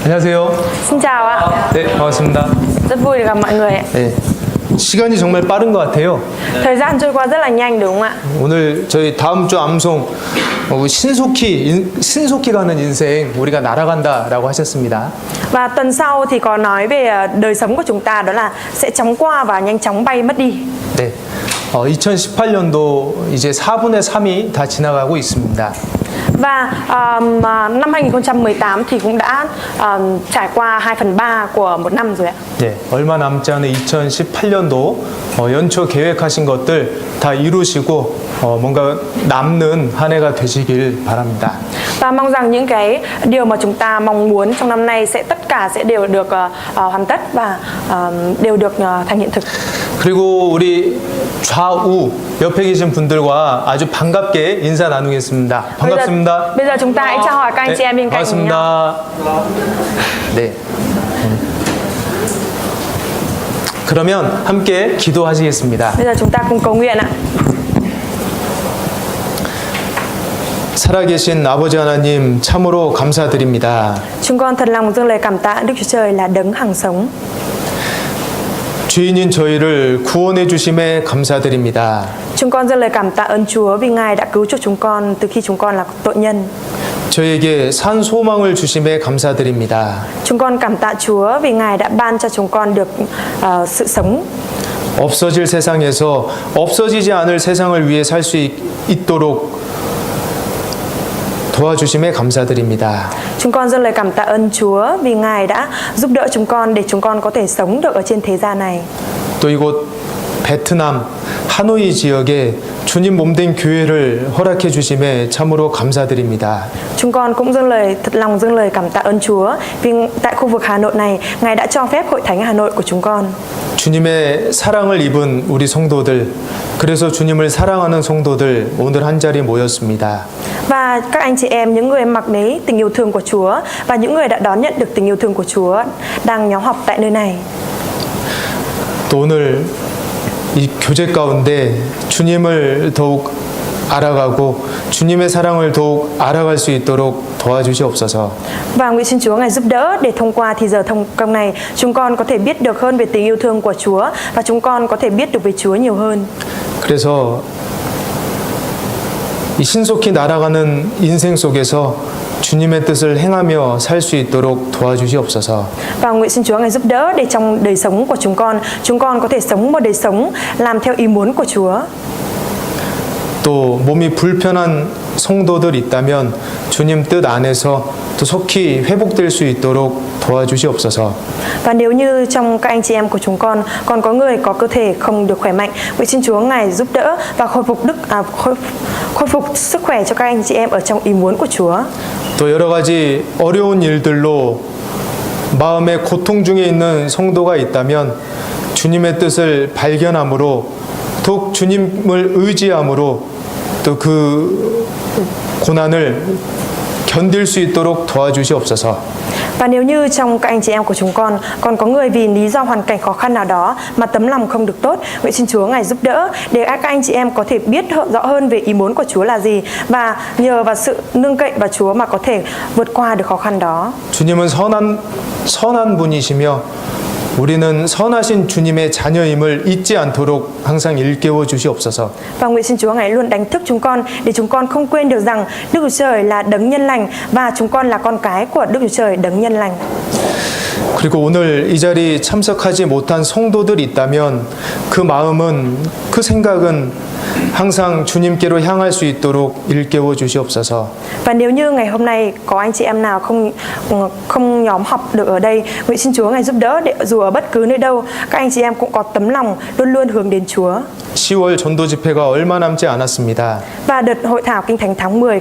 안녕하세요. Xin chào ạ. 네, 반갑습니다. Rất vui được gặp mọi người ạ. 네, 시간이 정말 빠른 것 같아요. Thời gian trôi qua rất là nhanh đúng không ạ? 오늘 저희 다음 주 암송 신속히 가는 인생 우리가 날아간다라고 하셨습니다. Và tuần sau thì có nói về đời sống của chúng ta, đó là sẽ chóng qua và nhanh chóng bay mất đi. 네, 2018년도 이제 4분의 3이 다 지나가고 있습니다. Và năm 2018 thì cũng đã trải qua 2/3 của một năm rồi ạ. 네, 얼마 남지 않은 2018년도 연초 계획하신 것들 다 이루시고 뭔가 남는 한 해가 되시길 바랍니다. Và mong rằng những cái điều mà chúng ta mong muốn trong năm nay tất cả sẽ đều được hoàn tất và đều được thành hiện thực. 그리고 우리 좌우 옆에 계신 분들과 아주 반갑게 인사 나누겠습니다. 반갑습니다. Bây giờ chúng ta hãy chào hỏi các anh chị em bên cạnh nhau. 반갑습니다. 네. 그러면 함께 기도하시겠습니다. Bây giờ chúng ta cùng cầu nguyện ạ. 살아계신 아버지 하나님 참으로 감사드립니다. Chúng con thật lòng dâng lời cảm tạ Đức Chúa Trời là đấng hằng sống. 죄인인 저희를 구원해 주심에 감사드립니다. Chúng con dâng lời cảm tạ ơn Chúa vì Ngài đã cứu chuộc chúng con từ khi chúng con là tội nhân. 저에게 산 소망을 주심에 감사드립니다. Chúng con cảm tạ Chúa vì Ngài đã ban cho chúng con được sự sống. 없어질 세상에서 없어지지 않을 세상을 위해 살 수 있도록 도와주심에 감사드립니다. Chúng con dâng lời cảm tạ ơn Chúa vì Ngài đã giúp đỡ chúng con để chúng con có thể sống được ở trên thế gian này. 또 이곳 베트남 하노이 지역에 주님 몸된 교회를 허락해 주심에 참으로 감사드립니다. Chúng con cũng thật lòng dâng lời cảm tạ ơn Chúa vì tại khu vực Hà Nội này, Ngài đã cho phép Hội Thánh Hà Nội của chúng con. 주님의 사랑을 입은 우리 성도들, 그래서 주님을 사랑하는 성도들 오늘 한 자리 모였습니다. Và các anh chị em, những người mặc lấy tình yêu thương của Chúa và những người đã đón nhận được tình yêu thương của Chúa đang nhóm họp tại nơi này. 또 오늘 이 교제 가운데 주님을 더욱 알아가고 주님의 사랑을 더욱 알아갈 수 있도록 도와주시옵소서. Và nguyện xin Chúa Ngài giúp đỡ để thông qua thì giờ thông công này chúng con có thể biết được hơn về tình yêu thương của Chúa và chúng con có thể biết được về Chúa nhiều hơn. 그래서 이 신속히 날아가는 인생 속에서 주님의 뜻을 행하며 살 수 있도록 도와주시옵소서. Và nguyện xin Chúa Ngài giúp đỡ để trong đời sống của chúng con có thể sống một đời sống làm theo ý muốn của Chúa. 또 몸이 불편한 성도들 있다면 주님 뜻 안에서 또 속히 회복될 수 있도록 도와주시옵소서. Và nếu như trong các anh chị em của chúng con còn có người có cơ thể không được khỏe mạnh, nguyện xin Chúa Ngài giúp đỡ và khôi phục sức khỏe cho các anh chị em ở trong ý muốn của Chúa. 또 여러 가지 어려운 일들로 마음의 고통 중에 있는 성도가 있다면 주님의 뜻을 발견함으로 더욱 주님을 의지함으로 또 그 고난을 견딜 수 있도록 도와주시옵소서. Và nếu như trong các anh chị em của chúng con còn có người vì lý do hoàn cảnh khó khăn nào đó mà tấm lòng không được tốt, nguyện xin Chúa Ngài giúp đỡ để các anh chị em có thể biết rõ hơn về ý muốn của Chúa là gì và nhờ vào sự nương cậy vào Chúa mà có thể vượt qua được khó khăn đó. 주님은 선한 분이시며 우리는 선하신 주님의 자녀임을 잊지 않도록 항상 일깨워 주시옵소서. Và nguyện xin Chúa Ngài luôn đánh thức chúng con để chúng con không quên được rằng Đức Chúa Trời là đấng nhân lành và chúng con là con cái của Đức Chúa Trời đấng nhân lành. 그리고 오늘 이 자리 참석하지 못한 성도들 있다면 그 마음은 그 생각은 항상 주님께로 향할 수 있도록 일깨워 주시옵소서. Và nếu như ngày hôm nay có anh chị em nào không nhóm họp được ở đây, nguyện xin Chúa Ngài giúp đỡ để dù ở bất cứ nơi đâu, các anh chị em cũng có tấm lòng luôn luôn hướng đến Chúa. 10월 전도 집회가 얼마 남지 않았습니다. Và đợt hội thảo Kinh Thánh tháng 10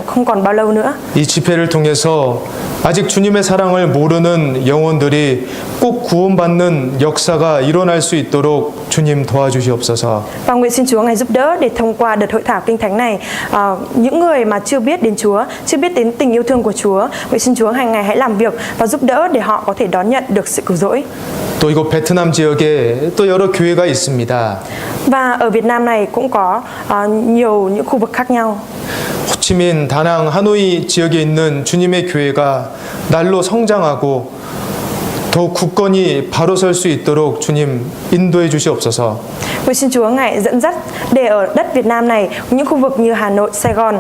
không còn bao lâu nữa. 이 집회를 통해서 아직 주님의 사랑을 모르는 영혼들이 꼭 구원받는 역사가 일어날 수 있도록 주님 도와주시옵소서. Và nguyện xin Chúa Ngài giúp đỡ để thông qua đợt hội thảo Kinh Thánh này, những người mà chưa biết đến Chúa, chưa biết đến tình yêu thương của Chúa, nguyện xin Chúa hàng ngày hãy làm việc và giúp đỡ để họ có thể đón nhận được sự cứu rỗi. 또 이곳 베트남 지역에 또 여러 교회가 있습니다. Và ở Việt Nam này cũng có nhiều những khu vực khác nhau. 호치민, 다낭, 하노이 지역에 있는 주님의 교회가 날로 성장하고 더욱 굳건히 바로 설 수 있도록 주님 인도해 주시옵소서. Nguyện xin Chúa ngài dẫn dắt để ở đất Việt Nam này, những khu vực như Hà Nội, Sài Gòn,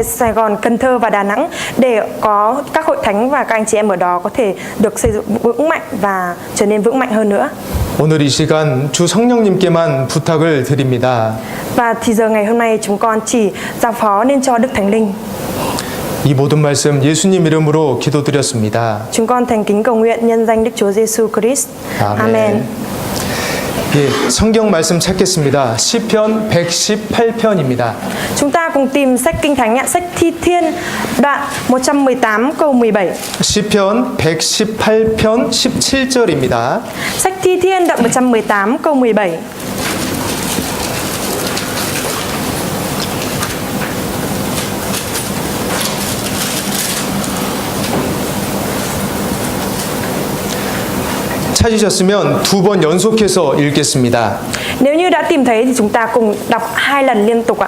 Sài Gòn, Cần Thơ và Đà Nẵng để có các hội thánh và các anh chị em ở đó có thể được xây dựng vững mạnh và trở nên vững mạnh hơn nữa. 오늘 이 시간 주 성령님께만 부탁을 드립니다. Và thì giờ ngày hôm nay chúng con chỉ giao phó nên cho Đức Thánh Linh. 이 모든 말씀 예수님 이름으로 기도드렸습니다. Chúng con thành kính cầu nguyện nhân danh Đức Chúa Giêsu Christ. Amen. 예, 성경 말씀 찾겠습니다. 시편 118편입니다. Chúng ta cùng tìm sách Kinh Thánh ạ, sách Thi Thiên đoạn 118 câu 17. 시편 118편 17절입니다. Sách Thi Thiên đoạn 118 câu 17. 찾으셨으면 두 번 연속해서 읽겠습니다. Nếu như đã tìm thấy thì chúng ta cùng đọc 2 lần liên tục ạ.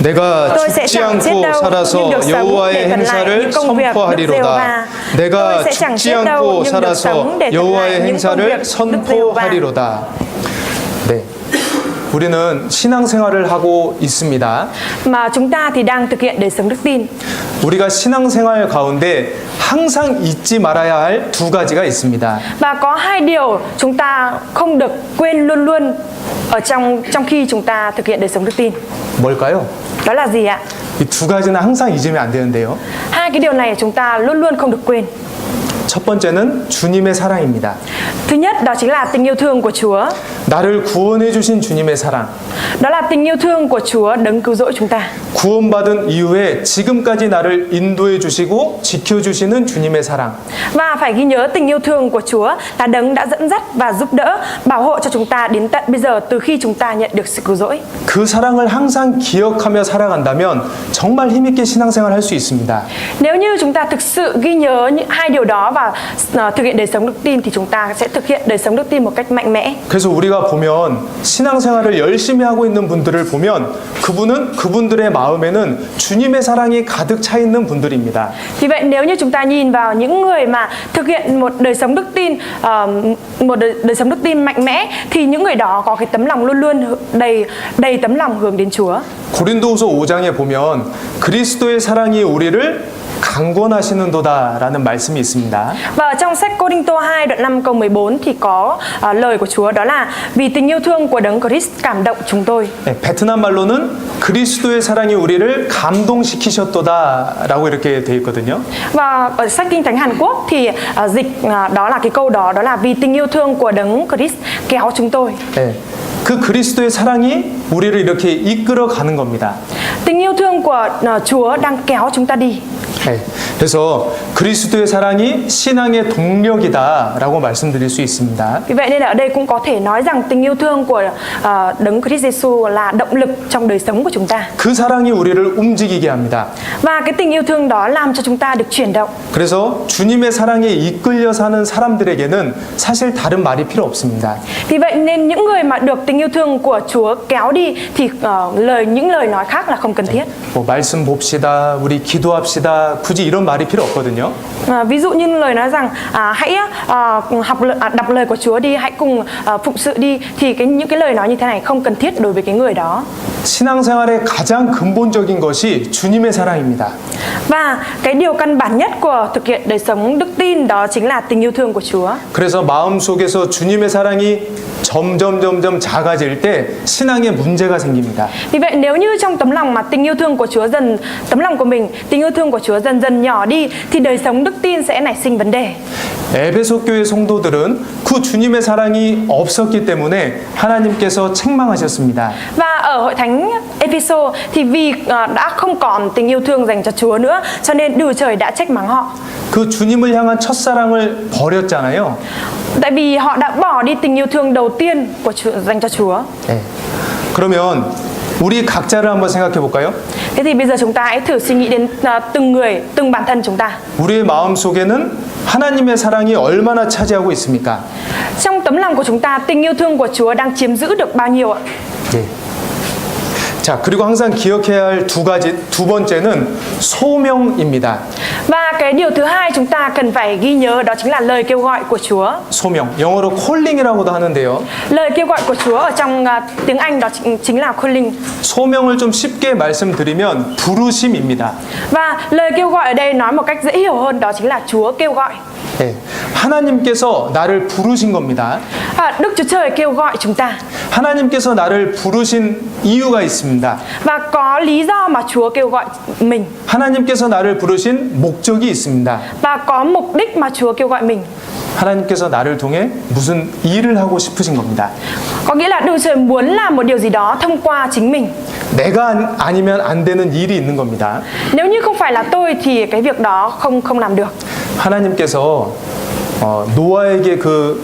내가 Tôi sẽ 죽지 chẳng chết 않고 đâu, nhưng 살아서 được sống 여호와의 để thần lại 행사를 những công việc Đức 선포하리로다. Giê-hô-va. 내가 Tôi sẽ chẳng 죽지 chết đâu, 않고 nhưng được 살아서 sống để thần 여호와의 lại những công 행사를 việc Đức Giê-hô-va. 선포하리로다. 네. 우리는 신앙생활을 하고 있습니다. Mà chúng ta thì đang thực hiện đời sống đức tin. 우리가 신앙생활 가운데 항상 잊지 말아야 할 두 가지가 있습니다. Và có 2 điều chúng ta không được quên luôn luôn ở trong khi chúng ta thực hiện đời sống đức tin. 뭘까요? Đó là gì ạ? 이 두 가지는 항상 잊으면 안 되는데요. 2 cái điều này chúng ta luôn luôn không được quên. 첫 번째는 주님의 사랑입니다. Thứ nhất đó chính là tình yêu thương của Chúa. 나를 구원해 주신 주님의 사랑. Đó là tình yêu thương của Chúa đấng cứu rỗi chúng ta. 구원받은 이후에 지금까지 나를 인도해 주시고 지켜 주시는 주님의 사랑. Và phải ghi nhớ tình yêu thương của Chúa là đấng đã dẫn dắt và giúp đỡ, bảo hộ cho chúng ta đến tận bây giờ từ khi chúng ta nhận được sự cứu rỗi. 그 사랑을 항상 기억하며 살아간다면 정말 힘있게 신앙생활 할 수 있습니다. Nếu như chúng ta thực sự ghi nhớ những 2 điều đó và thực hiện đời sống đức tin thì chúng ta sẽ thực hiện đời sống đức tin một cách mạnh mẽ. 그래서 우리가 보면 신앙생활을 열심히 하고 있는 분들을 보면 그분들의 마음에는 주님의 사랑이 가득 차 있는 분들입니다. Vì vậy nếu như chúng ta nhìn vào những người mà thực hiện một đời sống đức tin đời sống đức tin mạnh mẽ thì những người đó có cái tấm lòng luôn luôn đầy tấm lòng hướng đến Chúa. 고린도후서 5장에 보면 그리스도의 사랑이 우리를 강권하시는도다라는 말씀이 있습니다. Và ở trong sách Cô-rinh-tô 2 đoạn 5 câu 14 thì có lời của Chúa đó là vì tình yêu thương của đấng Christ cảm động chúng tôi. 네, 베트남 말로는 그리스도의 사랑이 우리를 감동시키셨도다라고 이렇게 돼 있거든요. Và ở sách Kinh Thánh Hàn Quốc thì dịch đó là cái câu đó là vì tình yêu thương của đấng Christ kéo chúng tôi. 네, 그 그리스도의 사랑이 우리를 이렇게 이끌어 가는 겁니다. Tình yêu thương của Chúa đang kéo chúng ta đi. 네, 그래서 그리스도의 사랑이 신앙의 동력이다라고 말씀드릴 수 있습니다. Vì vậy nên là ở đây cũng có thể nói rằng tình yêu thương của đấng Christ Jesus là động lực trong đời sống của chúng ta. 그 사랑이 우리를 움직이게 합니다. Và cái tình yêu thương đó làm cho chúng ta được chuyển động. 그래서 주님의 사랑에 이끌려 사는 사람들에게는 사실 다른 말이 필요 없습니다. Vì vậy nên những người mà được tình yêu thương của Chúa kéo đi thì những lời nói khác là không cần thiết. 뭐 말씀 봅시다, 우리 기도합시다, 굳이 이런 말이 필요 없거든요. Ví dụ như lời nói rằng hãy đọc lời của Chúa đi, hãy cùng phụng sự đi thì những cái lời nói như thế này không cần thiết đối với cái người đó. 신앙생활의 가장 근본적인 것이 주님의 사랑입니다. Và cái điều căn bản nhất của thực hiện đời sống đức tin đó chính là tình yêu thương của Chúa. 그래서 마음속에서 주님의 사랑이 점점 작아질 때 신앙에 문제가 생깁니다. Vì vậy nếu như trong tấm lòng mà tình yêu thương của Chúa tấm lòng của mình, tình yêu thương của Chúa dần nhỏ đi thì đời sống đức tin sẽ nảy sinh vấn đề. 에베소 교회 성도들은 그 주님의 사랑이 없었기 때문에 하나님께서 책망하셨습니다. Và ở hội thánh Ephesos thì vì đã không còn tình yêu thương dành cho Chúa nữa cho nên Đức Trời đã trách mắng họ. 그 주님을 향한 첫사랑을 버렸잖아요. Tại vì họ đã bỏ đi tình yêu thương đầu tiên dành cho Chúa. 네. 그러면 우리 각자를 한번 생각해 볼까요? Thế thì bây giờ chúng ta hãy thử suy nghĩ đến từng người, từng bản thân chúng ta. 우리의 마음 속에는 하나님의 사랑이 얼마나 차지하고 있습니까? Trong tấm lòng của chúng ta, tình yêu thương của Chúa đang chiếm giữ được bao nhiêu ạ? 네. 자, 그리고 항상 기억해야 할 두 번째는 소명입니다. Và cái điều thứ hai chúng ta cần phải ghi nhớ đó chính là lời kêu gọi của Chúa. 소명, 영어로 calling이라고도 하는데요. Lời kêu gọi của Chúa ở trong tiếng Anh đó chính là calling. 소명을 좀 쉽게 말씀드리면 부르심입니다. Và lời kêu gọi ở đây nói một cách dễ hiểu hơn đó chính là Chúa kêu gọi. 네, 하나님께서 나를 부르신 겁니다. Đức Chúa Trời kêu gọi chúng ta. 하나님께서 나를 부르신 이유가 있습니다. Và có lý do mà Chúa kêu gọi mình. 하나님께서 나를 부르신 목적이 있습니다. Và có mục đích mà Chúa kêu gọi mình. 하나님께서 나를 통해 무슨 일을 하고 싶으신 겁니다. Có nghĩa là Đức Chúa Trời muốn làm một điều gì đó thông qua chính mình. 내가 아니면 안 되는 일이 있는 겁니다. Nếu như không phải là tôi thì cái việc đó không làm được. 하나님께서 노아에게 그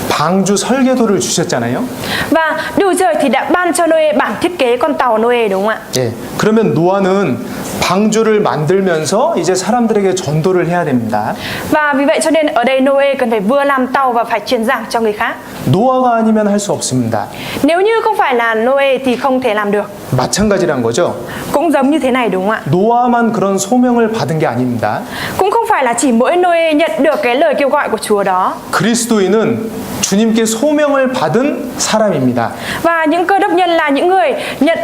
방주 설계도를 주셨잖아요. Và Đức Chúa Trời thì đã ban cho Noe bản thiết kế con tàu Noe, đúng không ạ? 예. 그러면 노아는 방주를 만들면서 이제 사람들에게 전도를 해야 됩니다. Và vì vậy cho nên ở đây Noe cần phải vừa làm tàu và phải truyền giảng cho người khác. 노아가 아니면 할 수 없습니다. Nếu như không phải là Noe thì không thể làm được. 마찬가지란 거죠. Cũng giống như thế này, đúng không ạ? 노아만 그런 소명을 받은 게 아닙니다. Cũng không phải là chỉ mỗi Noe nhận được cái lời kêu gọi của Chúa đó. 그리스도인은 주님께 소명을 받은 사람입니다. Và những cơ đốc nhân là những người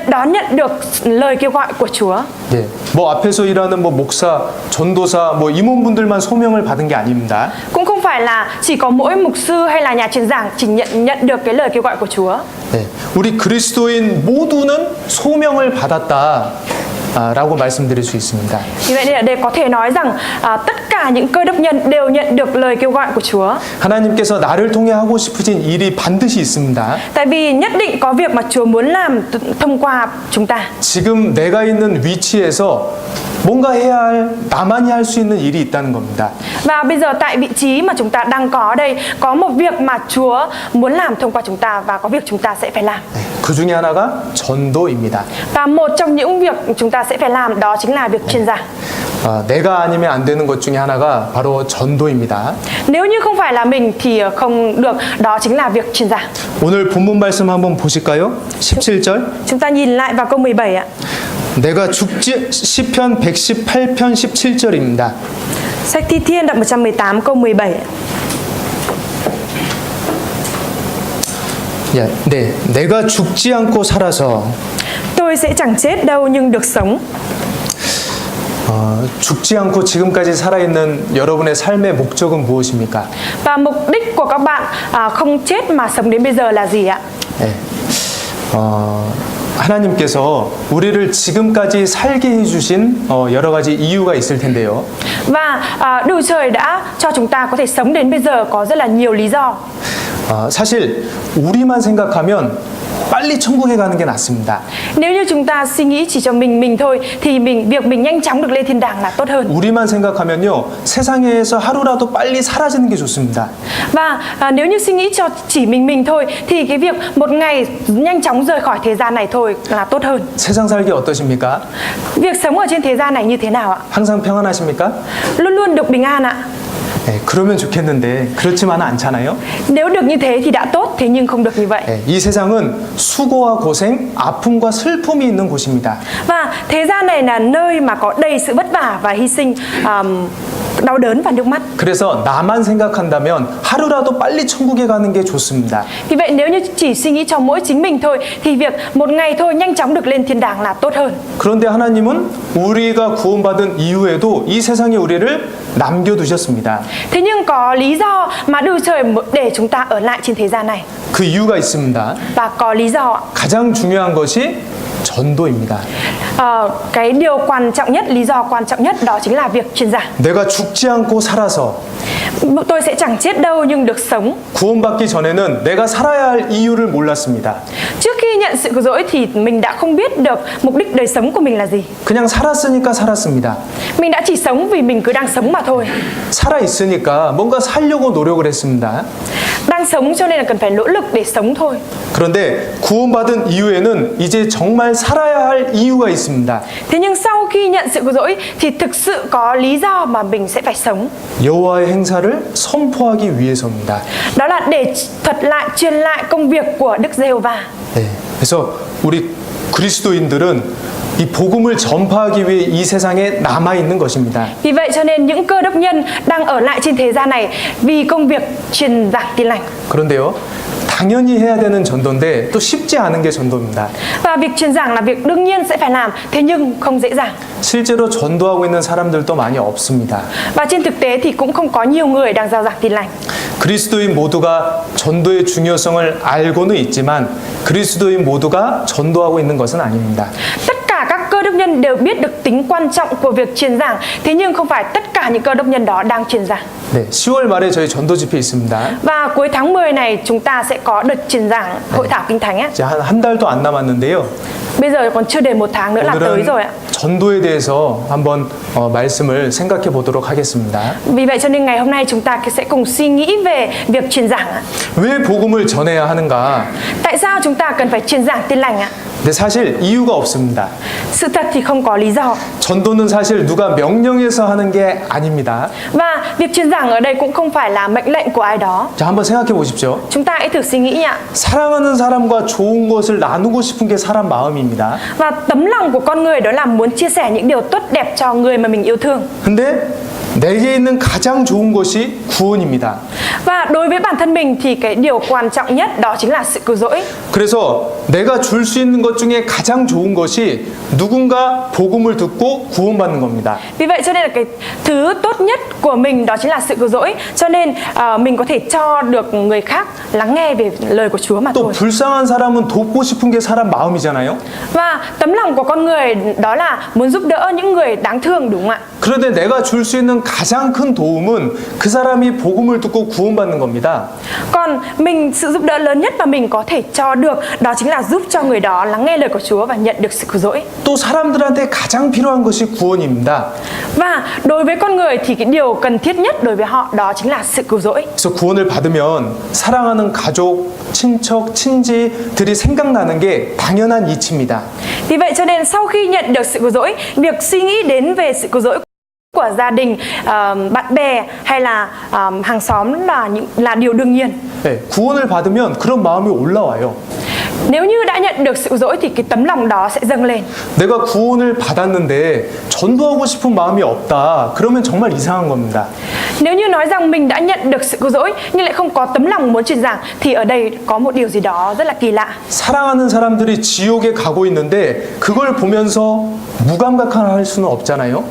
đón nhận được lời kêu gọi của Chúa. 예. 뭐 앞에서 일하는 뭐 목사, 전도사, 뭐 임원분들만 소명을 받은 게 아닙니다. Cũng không phải là chỉ có mỗi mục sư hay là nhà truyền giảng chỉ nhận được cái lời kêu gọi của Chúa. 예. 우리 그리스도인 모두는 소명을 받았다. 라고 말씀드릴 수 있습니다. Vì vậy nên ở đây có thể nói rằng tất cả những cơ đốc nhân đều nhận được lời kêu gọi của Chúa. 하나님께서 나를 통해 하고 싶으신 일이 반드시 있습니다. Tại vì nhất định có việc mà Chúa muốn làm thông qua chúng ta. 지금 내가 있는 위치에서 뭔가 해야 할, 나만이 할 수 있는 일이 있다는 겁니다. Và bây giờ tại vị trí mà chúng ta đang có ở đây, có một việc mà Chúa muốn làm thông qua chúng ta và có việc chúng ta sẽ phải làm. 그 중에 하나가 전도입니다. Và một trong những việc chúng ta sẽ phải làm đó chính là việc truyền giảng. 내가 아니면 안 되는 것 중에 하나가 바로 전도입니다. Nếu như không phải là mình thì không được, đó chính là việc truyền giảng. 오늘 본문 말씀 한번 보실까요? 17절. Chúng ta nhìn lại vào câu 17 ạ. 내가 죽지 시편 118편 17절입니다. Sách Thi Thiên đoạn 118 câu 17 ạ. 네, 내가 죽지 않고 살아서 Tôi sẽ chẳng chết đâu nhưng được sống. 죽지 않고 지금까지 살아있는 여러분의 삶의 목적은 무엇입니까? Và mục đích của các bạn không chết mà sống đến bây giờ là gì ạ? 네. 하나님께서 우리를 지금까지 살게 해주신 여러 가지 이유가 있을 텐데요. Và Đức Chúa Trời đã cho chúng ta có thể sống đến bây giờ có rất là nhiều lý do. 사실 우리만 생각하면 빨리 천국에 가는 게 낫습니다. Nếu như chúng ta suy nghĩ chỉ cho mình thôi thì việc mình nhanh chóng được lên thiên đàng là tốt hơn. 우리만 생각하면요, 세상에서 하루라도 빨리 사라지는 게 좋습니다. Và nếu như suy nghĩ cho chỉ mình thôi thì cái việc một ngày nhanh chóng rời khỏi thế gian này thôi là tốt hơn. 세상 살기 어떠십니까? Việc sống ở trên thế gian này như thế nào ạ? 항상 평안하십니까? Luôn luôn được bình an ạ. 네, 그러면 좋겠는데 그렇지만은 않잖아요. Nếu được như thế thì đã tốt, thế nhưng không được như vậy. 네, 이 세상은 수고와 고생, 아픔과 슬픔이 있는 곳입니다. Và thế gian này là nơi mà có đầy sự vất vả và hy sinh, đau đớn và nước mắt. 그래서 나만 생각한다면 하루라도 빨리 천국에 가는 게 좋습니다. Vì vậy nếu như chỉ suy nghĩ cho mỗi chính mình thôi thì việc một ngày thôi nhanh chóng được lên thiên đàng là tốt hơn. 그런데 하나님은 우리가 구원받은 이후에도 이 세상에 우리를 남겨두셨습니다. Thế nhưng có lý do mà Đức Chúa Trời để chúng ta ở lại trên thế gian này. 그 이유가 있습니다. Và có lý do ạ. 가장 중요한 것이 전도입니다. Cái điều quan trọng nhất, lý do quan trọng nhất đó chính là việc truyền giảng. 내가 죽지 않고 살아서 Tôi sẽ chẳng chết đâu nhưng được sống. 구원받기 전에는 내가 살아야 할 이유를 몰랐습니다. Trước khi nhận sự cứu rỗi thì mình đã không biết được mục đích đời sống của mình là gì. 그냥 살았으니까 살았습니다. Mình đã chỉ sống vì mình cứ đang sống mà thôi. 살아 있으니까 뭔가 살려고 노력을 했습니다. Đang sống cho nên là cần phải nỗ lực để sống thôi. 그런데 구원받은 이후에는 이제 정말 살아야 할 이유가 있습니다. Thế nhưng sau khi nhận sự cứu rỗi thì thực sự có lý do mà mình sẽ phải sống. 여호와의 행사를 선포하기 위해서입니다. Đó là để thuật lại, truyền lại công việc của Đức Giê-hô-va. 네. 그래서 우리 그리스도인들은 이 복음을 전파하기 위해 이 세상에 남아 있는 것입니다. Vì vậy cho nên những cơ đốc nhân đang ở lại trên thế gian này vì công việc truyền giảng tin lành. 그런데요, 당연히 해야 되는 전도인데 또 쉽지 않은 게 전도입니다. Và việc truyền giảng là việc đương nhiên sẽ phải làm, thế nhưng không dễ dàng. 실제로 전도하고 있는 사람들도 많이 없습니다. Và trên thực tế thì cũng không có nhiều người đang rao giảng tin lành. 그리스도인 모두가 전도의 중요성을 알고는 있지만 그리스도인 모두가 전도하고 있는 것은 아닙니다. Tất cả các cơ đốc nhân đều biết được tính quan trọng của việc truyền giảng, thế nhưng không phải tất cả những cơ đốc nhân đó đang truyền giảng. 네, 10월 말에 저희 전도 집회 있습니다. Và cuối tháng 10 này chúng ta sẽ có đợt truyền giảng hội thảo kinh thánh á. 이제 한 달도 안 남았는데요. Bây giờ còn chưa đầy 1 tháng nữa là tới rồi ạ. 전도에 대해서 한번 말씀을 생각해 보도록 하겠습니다. Vì vậy cho nên ngày hôm nay chúng ta sẽ cùng suy nghĩ về việc truyền giảng ạ. 왜 복음을 전해야 하는가? Tại sao chúng ta cần phải truyền giảng tin lành ạ? 근데 사실 이유가 없습니다. Sự thật thì không có lý do. 전도는 사실 누가 명령해서 하는 게 아닙니다. Và việc truyền giảng ở đây cũng không phải là mệnh lệnh của ai đó. 자, 한번 생각해 보십시오. Chúng ta hãy thử suy nghĩ ạ. 사랑하는 사람과 좋은 것을 나누고 싶은 게 사람 마음입니다. Và tấm lòng của con người đó là muốn chia sẻ những điều tốt đẹp cho người mà mình yêu thương. 근데 내게 있는 가장 좋은 것이 구원입니다. Và đối với bản thân mình thì cái điều quan trọng nhất đó chính là sự cứu rỗi. 그래서 내가 줄 수 있는 것 중에 가장 좋은 것이 누군가 복음을 듣고 구원받는 겁니다. Vì vậy cho nên là cái thứ tốt nhất của mình đó chính là sự cứu rỗi. Cho nên mình có thể cho được người khác lắng nghe về lời của Chúa mà 또 thôi. 불쌍한 사람은 돕고 싶은 게 사람 마음이잖아요. Và tấm lòng của con người đó là muốn giúp đỡ những người đáng thương, đúng không ạ? 그런데 내가 줄 수 있는 가장 큰 도움은 그 사람이 복음을 듣고 구원받는 겁니다. Còn mình, sự giúp đỡ lớn nhất mà mình có thể cho được đó chính là giúp cho người đó lắng nghe lời của Chúa và nhận được sự cứu rỗi. 또 사람들한테 가장 필요한 것이 구원입니다. Và đối với con người thì cái điều cần thiết nhất đối với họ đó chính là sự cứu rỗi. 그래서 구원을 받으면 사랑하는 가족, 친척, 친지들이 생각나는 게 당연한 이치입니다. Vì vậy cho nên sau khi nhận được sự cứu rỗi, việc suy nghĩ đến về sự cứu rỗi của gia đình, bạn bè hay là hàng xóm là điều đương nhiên. 네, 구원을 받으면 그런 마음이 올라와요. Nếu như đã nhận được sự cứu rỗi thì cái tấm lòng đó sẽ dâng lên. 내가 구원을 받았는데 전도하고 싶은 마음이 없다. 그러면 정말 이상한 겁니다. Nếu như nói rằng mình đã nhận được sự cứu rỗi nhưng lại không có tấm lòng muốn truyền giảng thì ở đây có một điều gì đó rất là kỳ lạ. 사랑하는 사람들이 지옥에 가고 있는데 그걸 보면서 무감각할 수는 없잖아요.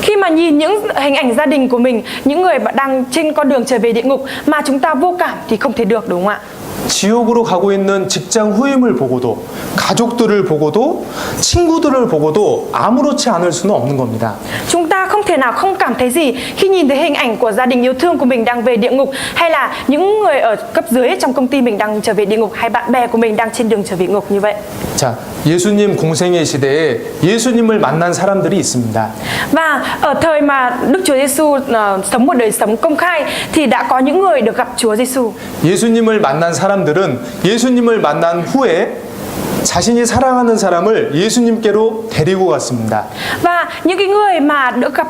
Khi mà nhìn những hình ảnh gia đình của mình, những người đang trên con đường trở về địa ngục mà chúng ta vô cảm thì không thể được, đúng không ạ? 지옥으로 가고 있는 직장 후임을 보고도 가족들을 보고도 친구들을 보고도 아무렇지 않을 수는 없는 겁니다. Chúng ta không thể nào không cảm thấy gì khi nhìn thấy hình ảnh của gia đình yêu thương của mình đang về địa ngục, hay là những người ở cấp dưới trong công ty mình đang trở về địa ngục, hay bạn bè của mình đang trên đường trở về địa ngục như vậy. 자, 예수님 공생의 시대에 예수님을 만난 사람들이 있습니다. Và ở thời mà Đức Chúa Giêsu sống một đời sống công khai thì đã có những người được gặp Chúa Giêsu. 예수님을 만난 사람들은 예수님을 만난 후에 자신이 사랑하는 사람을 예수님께로 데리고 갔습니다. Và những cái người mà được gặp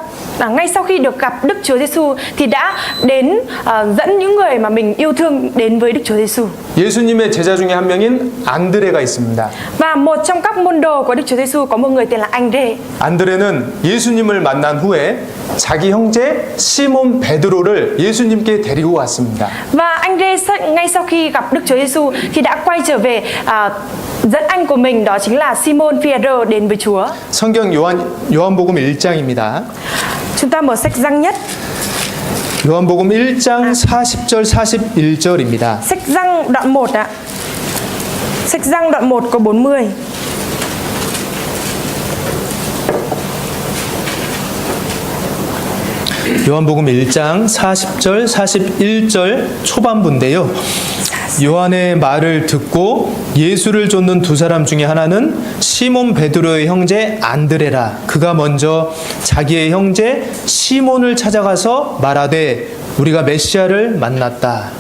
ngay sau khi được gặp Đức Chúa Giêsu thì đã đến dẫn những người mà mình yêu thương đến với Đức Chúa Giêsu. 예수님의 제자 중에 한 명인 안드레가 있습니다. Và một trong các môn đồ của Đức Chúa Giêsu có một người tên là Anh-rê. 안드레는 예수님을 만난 후에 자기 형제 시몬 베드로를 예수님께 데리고 갔습니다. Và Anh-rê ngay sau khi gặp Đức Chúa Giêsu thì đã quay trở về dẫn anh của mình, đó chính là Simon Phi-e-rơ đến với Chúa. 성경 요한복음 1장입니다. Chúng ta mở sách Giăng nhất. 요한복음 1장 40절 41절입니다. Sách Giăng đoạn 1 ạ. Sách Giăng đoạn 1 có 40. 요한복음 1장 40절 41절 초반부인데요. 요한의 말을 듣고 예수를 쫓는 두 사람 중에 하나는 시몬 베드로의 형제 안드레라. 그가 먼저 자기의 형제 시몬을 찾아가서 말하되 우리가 메시아를 만났다.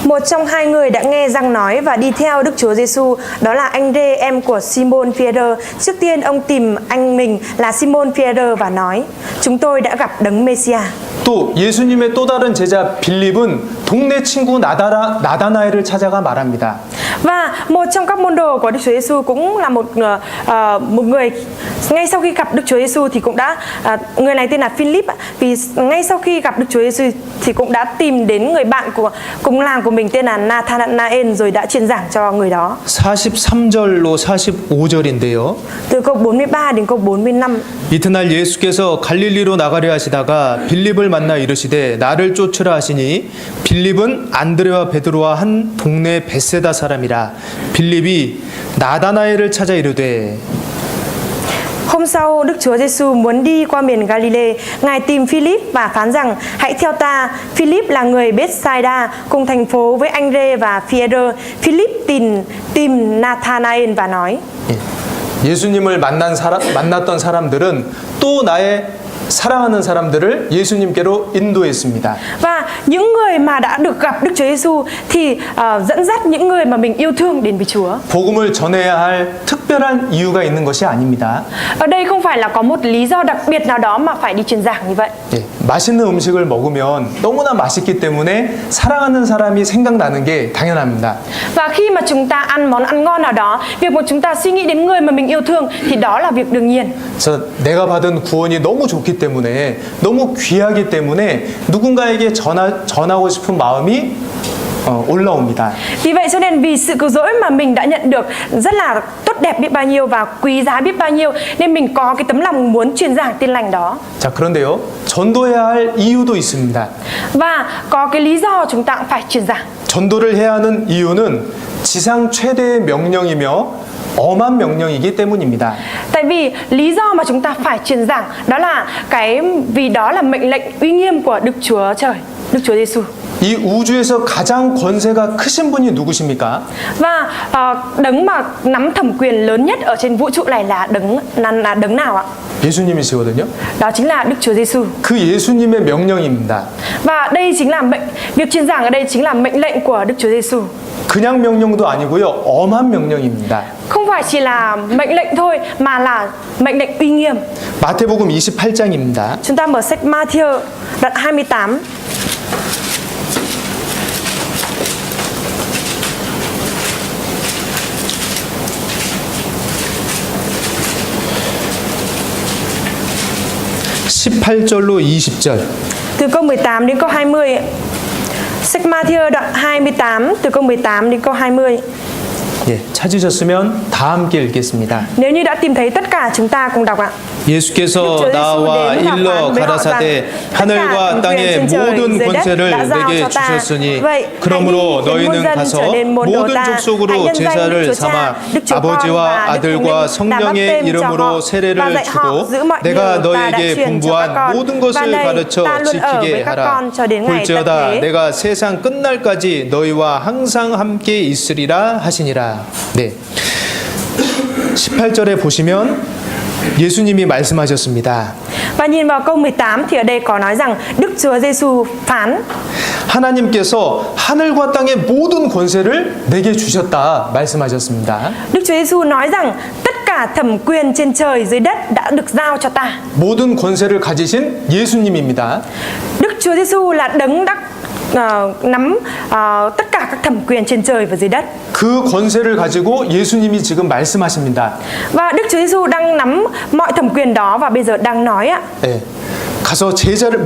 Một trong hai người đã nghe Giăng nói và đi theo Đức Chúa Giêsu, đó là Anh-rê, em của Simon Phi-e-rơ. Trước tiên ông tìm anh mình là Simon Phi-e-rơ và nói: chúng tôi đã gặp Đấng Mê-si-a. 또 예수님의 또 다른 제자 빌립은 동네 친구 나다나엘을 찾아가 말합니다. Và một trong các môn đồ của Đức Chúa Giêsu cũng là một người ngay sau khi gặp Đức Chúa Giêsu thì cũng đã người này tên là Philip, vì ngay sau khi gặp Đức Chúa Giêsu thì cũng đã tìm đến người bạn của cùng làng của mình tên là Nathanael rồi đã truyền giảng cho người đó. 43절로 45절인데요. Từ câu 43 đến câu 45. 이튿날 예수께서 갈릴리로 나가려 하시다가 빌립을 만나 이르시되 나를 쫓으라 하시니 빌립은 안드레와 베드로와 한 동네 베세다 사람이라. 빌립이 나다나엘을 찾아 이르되 Hôm sau, Đức Chúa Giêsu muốn đi qua miền Galilee, Ngài tìm Philip và phán rằng: hãy theo ta. Philip là người Bethsaida, cùng thành phố với Anh-rê và Phi-e-rơ. Philip tìm Nathanael và nói: 예수님을 만났던 사람들은 또 나의 사랑하는 사람들을 예수님께로 인도했습니다. Và những người mà đã được gặp Đức Chúa Giêsu thì dẫn dắt những người mà mình yêu thương đến với Chúa. 복음을 전해야 할 특별한 이유가 있는 것이 아닙니다. Ở đây không phải là có một lý do đặc biệt nào đó mà phải đi truyền giảng như vậy. 예, 맛있는 음식을 먹으면 너무나 맛있기 때문에 사랑하는 사람이 생각나는 게 당연합니다. Và khi mà chúng ta ăn món ăn ngon nào đó, việc mà chúng ta suy nghĩ đến người mà mình yêu thương thì đó là việc đương nhiên. 그래서 내가 받은 구원이 너무 좋기 때문에 너무 귀하기 때문에 누군가에게 전하고 싶은 마음이 올라옵니다. Vì vậy cho nên vì sự cứu rỗi mà mình đã nhận được rất là tốt đẹp biết bao nhiêu và quý giá biết bao nhiêu nên mình có cái tấm lòng muốn truyền giảng tin lành đó. 자, 그런데요. 전도해야 할 이유도 있습니다. Và có cái lý do chúng ta cũng phải truyền giảng. 전도를 해야 하는 이유는 지상 최대의 명령이며 엄한 명령이기 때문입니다. Tại vì lý do mà chúng ta phải truyền giảng đó là vì đó là mệnh lệnh uy nghiêm của Đức Chúa Trời, Đức Chúa Giêsu. 이 우주에서 가장 권세가 크신 분이 누구십니까? Và đấng mà nắm thẩm quyền lớn nhất ở trên vũ trụ này là đấng nào ạ? 예수님이시거든요. Đó chính là Đức Chúa Giêsu. 그 예수님의 명령입니다. Và đây chính là việc truyền giảng ở đây chính là mệnh lệnh của Đức Chúa Giêsu. 그냥 명령도 아니고요. 엄한 명령입니다. Không phải chỉ là mệnh lệnh thôi mà là mệnh lệnh uy nghiêm. 마태복음 28장입니다. Chúng ta mở sách Ma-thi-ơ đoạn 28. (18절로 20절) Từ câu 18 đến câu 20. Sách Ma-thi-ơ đoạn 28 từ câu 18 đến câu 20. 예, 찾으셨으면 다 함께 읽겠습니다. Nếu như đã tìm thấy tất cả chúng ta cùng đọc ạ. 예수께서 나와 일러 가라사대 하늘과 땅의 모든 권세를 내게 주셨으니 그러므로 너희는 가서 모든 족속으로 제사를 삼아 아버지와 아들과 성령의 이름으로 세례를 주고 내가 너희에게 분부한 모든 것을 가르쳐 지키게 하라. 볼지어다 내가 세상 끝날까지 너희와 항상 함께 있으리라 하시니라. 네. 18절에 보시면 예수님이 말씀하셨습니다. Và nhìn vào câu 18 thì ở đây có nói rằng Đức Chúa Giêsu phán: 하나님께서 하늘과 땅의 모든 권세를 내게 주셨다 말씀하셨습니다. Đức Chúa Giêsu nói rằng tất cả thẩm quyền trên trời dưới đất đã được giao cho ta. 모든 권세를 가지신 예수님입니다. Đức Chúa Giêsu là đấng đã nắm tất cả các thẩm quyền trên trời và dưới đất. 그 권세를 가지고 예수님이 지금 말씀하십니다. Và Đức Chúa Giêsu đang nắm mọi thẩm quyền đó và bây giờ đang nói ạ. 네. 가서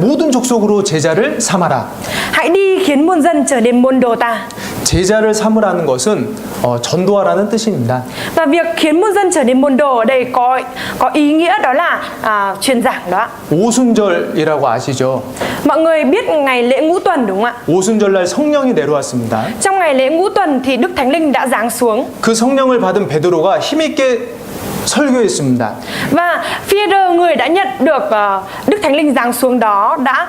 모든 족속으로 제자를 삼아라. Hãy đi khiến muôn dân trở nên môn đồ ta. 제자를 삼으라는 것은 전도하라는 뜻입니다. Và việc khiến muôn dân trở nên môn đồ ở đây có ý nghĩa đó là truyền giảng đó. 오순절이라고 아시죠? Mọi người biết ngày lễ ngũ tuần đúng không ạ? 오순절날 성령이 내려왔습니다. Trong ngày lễ ngũ tuần thì Đức Thánh Linh đã giáng xuống. 그 성령을 받은 베드로가 힘있게 설교했습니다. Và Phi-e-rơ người đã nhận được Đức Thánh Linh giáng xuống đó đã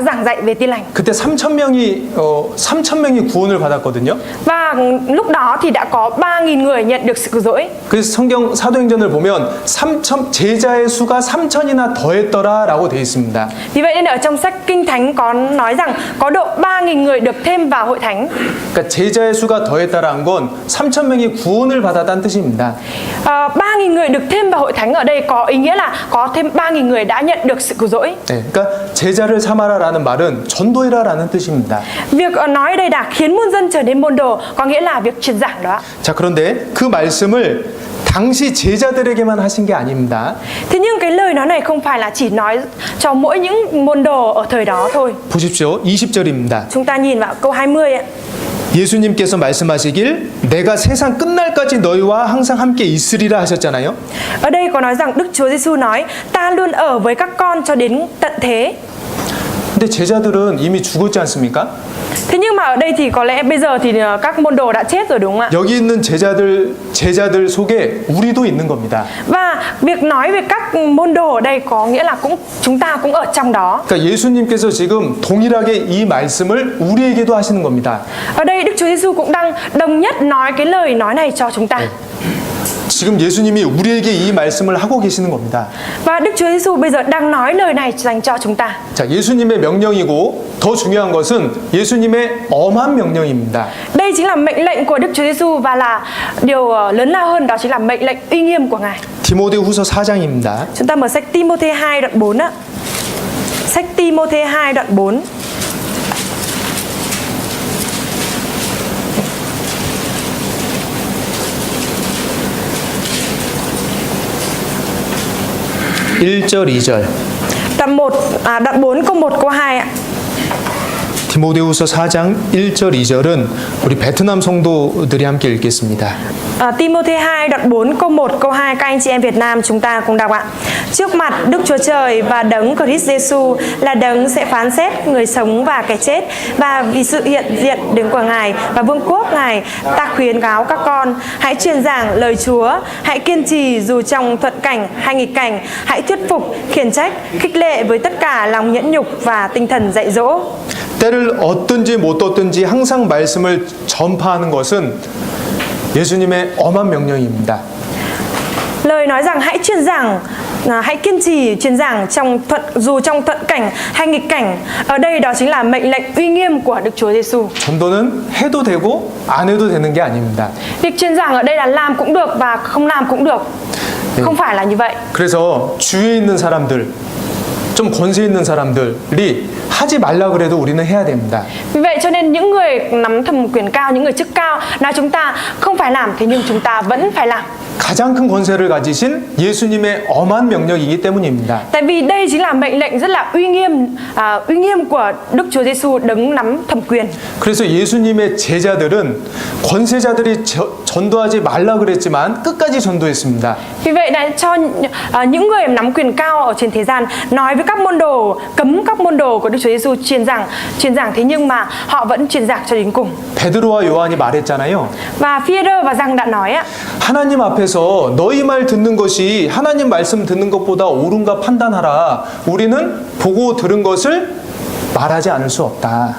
giảng dạy về tin lành. 그때 3,000명이 구원을 받았거든요. Và lúc đó thì đã có 3.000 người nhận được sự cứu rỗi. 그래서 성경 사도행전을 보면 제자의 수가 3,000이나 더했더라라고 되어 있습니다. Vì vậy nên ở trong sách Kinh Thánh có nói rằng có độ 3.000 người được thêm vào hội thánh. 그러니까 제자의 수가 더했다라는 건 3,000명이 구원을 받았다는 뜻입니다. 3.000 người được thêm vào hội thánh ở đây có ý nghĩa là có thêm 3.000 người đã nhận được sự cứu rỗi. 네, 그러니까 제자를 삼아라라는 말은 전도해라라는 뜻입니다. Việc nói ở đây là khiến muôn dân trở nên môn đồ có nghĩa là việc truyền giảng đó. 자, 그런데 그 말씀을 당시 제자들에게만 하신 게 아닙니다. Thế nhưng cái lời nói này không phải là chỉ nói cho mỗi những môn đồ ở thời đó thôi. 보십시오. 20절입니다. Chúng ta nhìn vào câu 20 ạ. 예수님께서 말씀하시길 내가 세상 끝날까지 너희와 항상 함께 있으리라 하셨잖아요. Ở đây có nói rằng Đức Chúa Giêsu nói ta luôn ở với các con cho đến tận thế. 근데 제자들은 이미 죽었지 않습니까? Thế nhưng mà ở đây thì có lẽ bây giờ thì các môn đồ đã chết rồi đúng không ạ? 여기 있는 제자들 속에 우리도 있는 겁니다. Và việc nói về các môn đồ ở đây có nghĩa là chúng ta cũng ở trong đó. 그러니까 예수님께서 지금 동일하게 이 말씀을 우리에게도 하시는 겁니다. Ở đây Đức Chúa Giêsu cũng đang đồng nhất nói cái lời nói này cho chúng ta. 지금 예수님이 우리에게 이 말씀을 하고 계시는 겁니다. Và Đức Chúa Giêsu bây giờ đang nói lời này dành cho chúng ta. 자, 예수님의 명령이고 더 중요한 것은 예수님의 엄한 명령입니다. Đây chính là mệnh lệnh của Đức Chúa Giêsu và là điều lớn lao hơn đó chính là mệnh lệnh uy nghiêm của Ngài. 디모데후서 4장입니다. Chúng ta mở sách Ti-mô-thê 2 đoạn 4 ạ. Sách Ti-mô-thê 2 đoạn 4. (1절) (2절) Đoạn 4 câu 1 câu 2 ạ. 디모데후서 4장 1절 2절은 우리 베트남 성도들이 함께 읽겠습니다. Ti-mô-thê 2 đoạn 4 câu 1 câu 2 các anh chị em Việt Nam chúng ta cùng đọc ạ. Trước mặt Đức Chúa Trời và đấng Christ Giêsu là đấng sẽ phán xét người sống và kẻ chết, và vì sự hiện diện đứng của Ngài và vương quốc Ngài, ta khuyến cáo các con hãy truyền giảng lời Chúa, hãy kiên trì dù trong thuận cảnh hay nghịch cảnh, hãy thuyết phục, khiển trách, khích lệ với tất cả lòng nhẫn nhục và tinh thần dạy dỗ. 때를 얻든지 못 얻든지 항상 말씀을 전파하는 것은 예수님의 엄한 명령입니다. Lời nói rằng hãy truyền giảng, hãy kiên trì truyền giảng dù trong thuận cảnh hay nghịch cảnh. Ở đây đó chính là mệnh lệnh uy nghiêm của Đức Chúa Giêsu. 전도는 해도 되고 안 해도 되는 게 아닙니다. Việc truyền giảng ở đây là làm cũng được và không làm cũng được. Không phải là như vậy. 그래서 주위에 있는 사람들, 좀 권세 있는 사람들이 하지 말라 그래도 우리는 해야 됩니다. Vì vậy cho nên những người nắm thẩm quyền cao, những người chức cao nói chúng ta không phải làm, thế nhưng chúng ta vẫn phải làm. 가장 큰 권세를 가지신 예수님의 엄한 명령이기 때문입니다. Tại vì đây chính là mệnh lệnh rất là uy nghiêm của Đức Chúa Giêsu đấng nắm thẩm quyền. 그래서 예수님의 제자들은 권세자들이 전도하지 말라 그랬지만 끝까지 전도했습니다. Vì vậy đã cho những người nắm quyền cao ở trên thế gian nói với các môn đồ, cấm các môn đồ của Đức Chúa Giêsu truyền giảng, thế nhưng mà họ vẫn truyền giảng cho đến cùng. 베드로와 요한이 말했잖아요. Và Phi-e-rơ và Giăng đã nói ạ. 하나님 앞에서 너희 말 듣는 것이 하나님 말씀 듣는 것보다 옳은가 판단하라. 우리는 보고 들은 것을 말하지 않을 수 없다.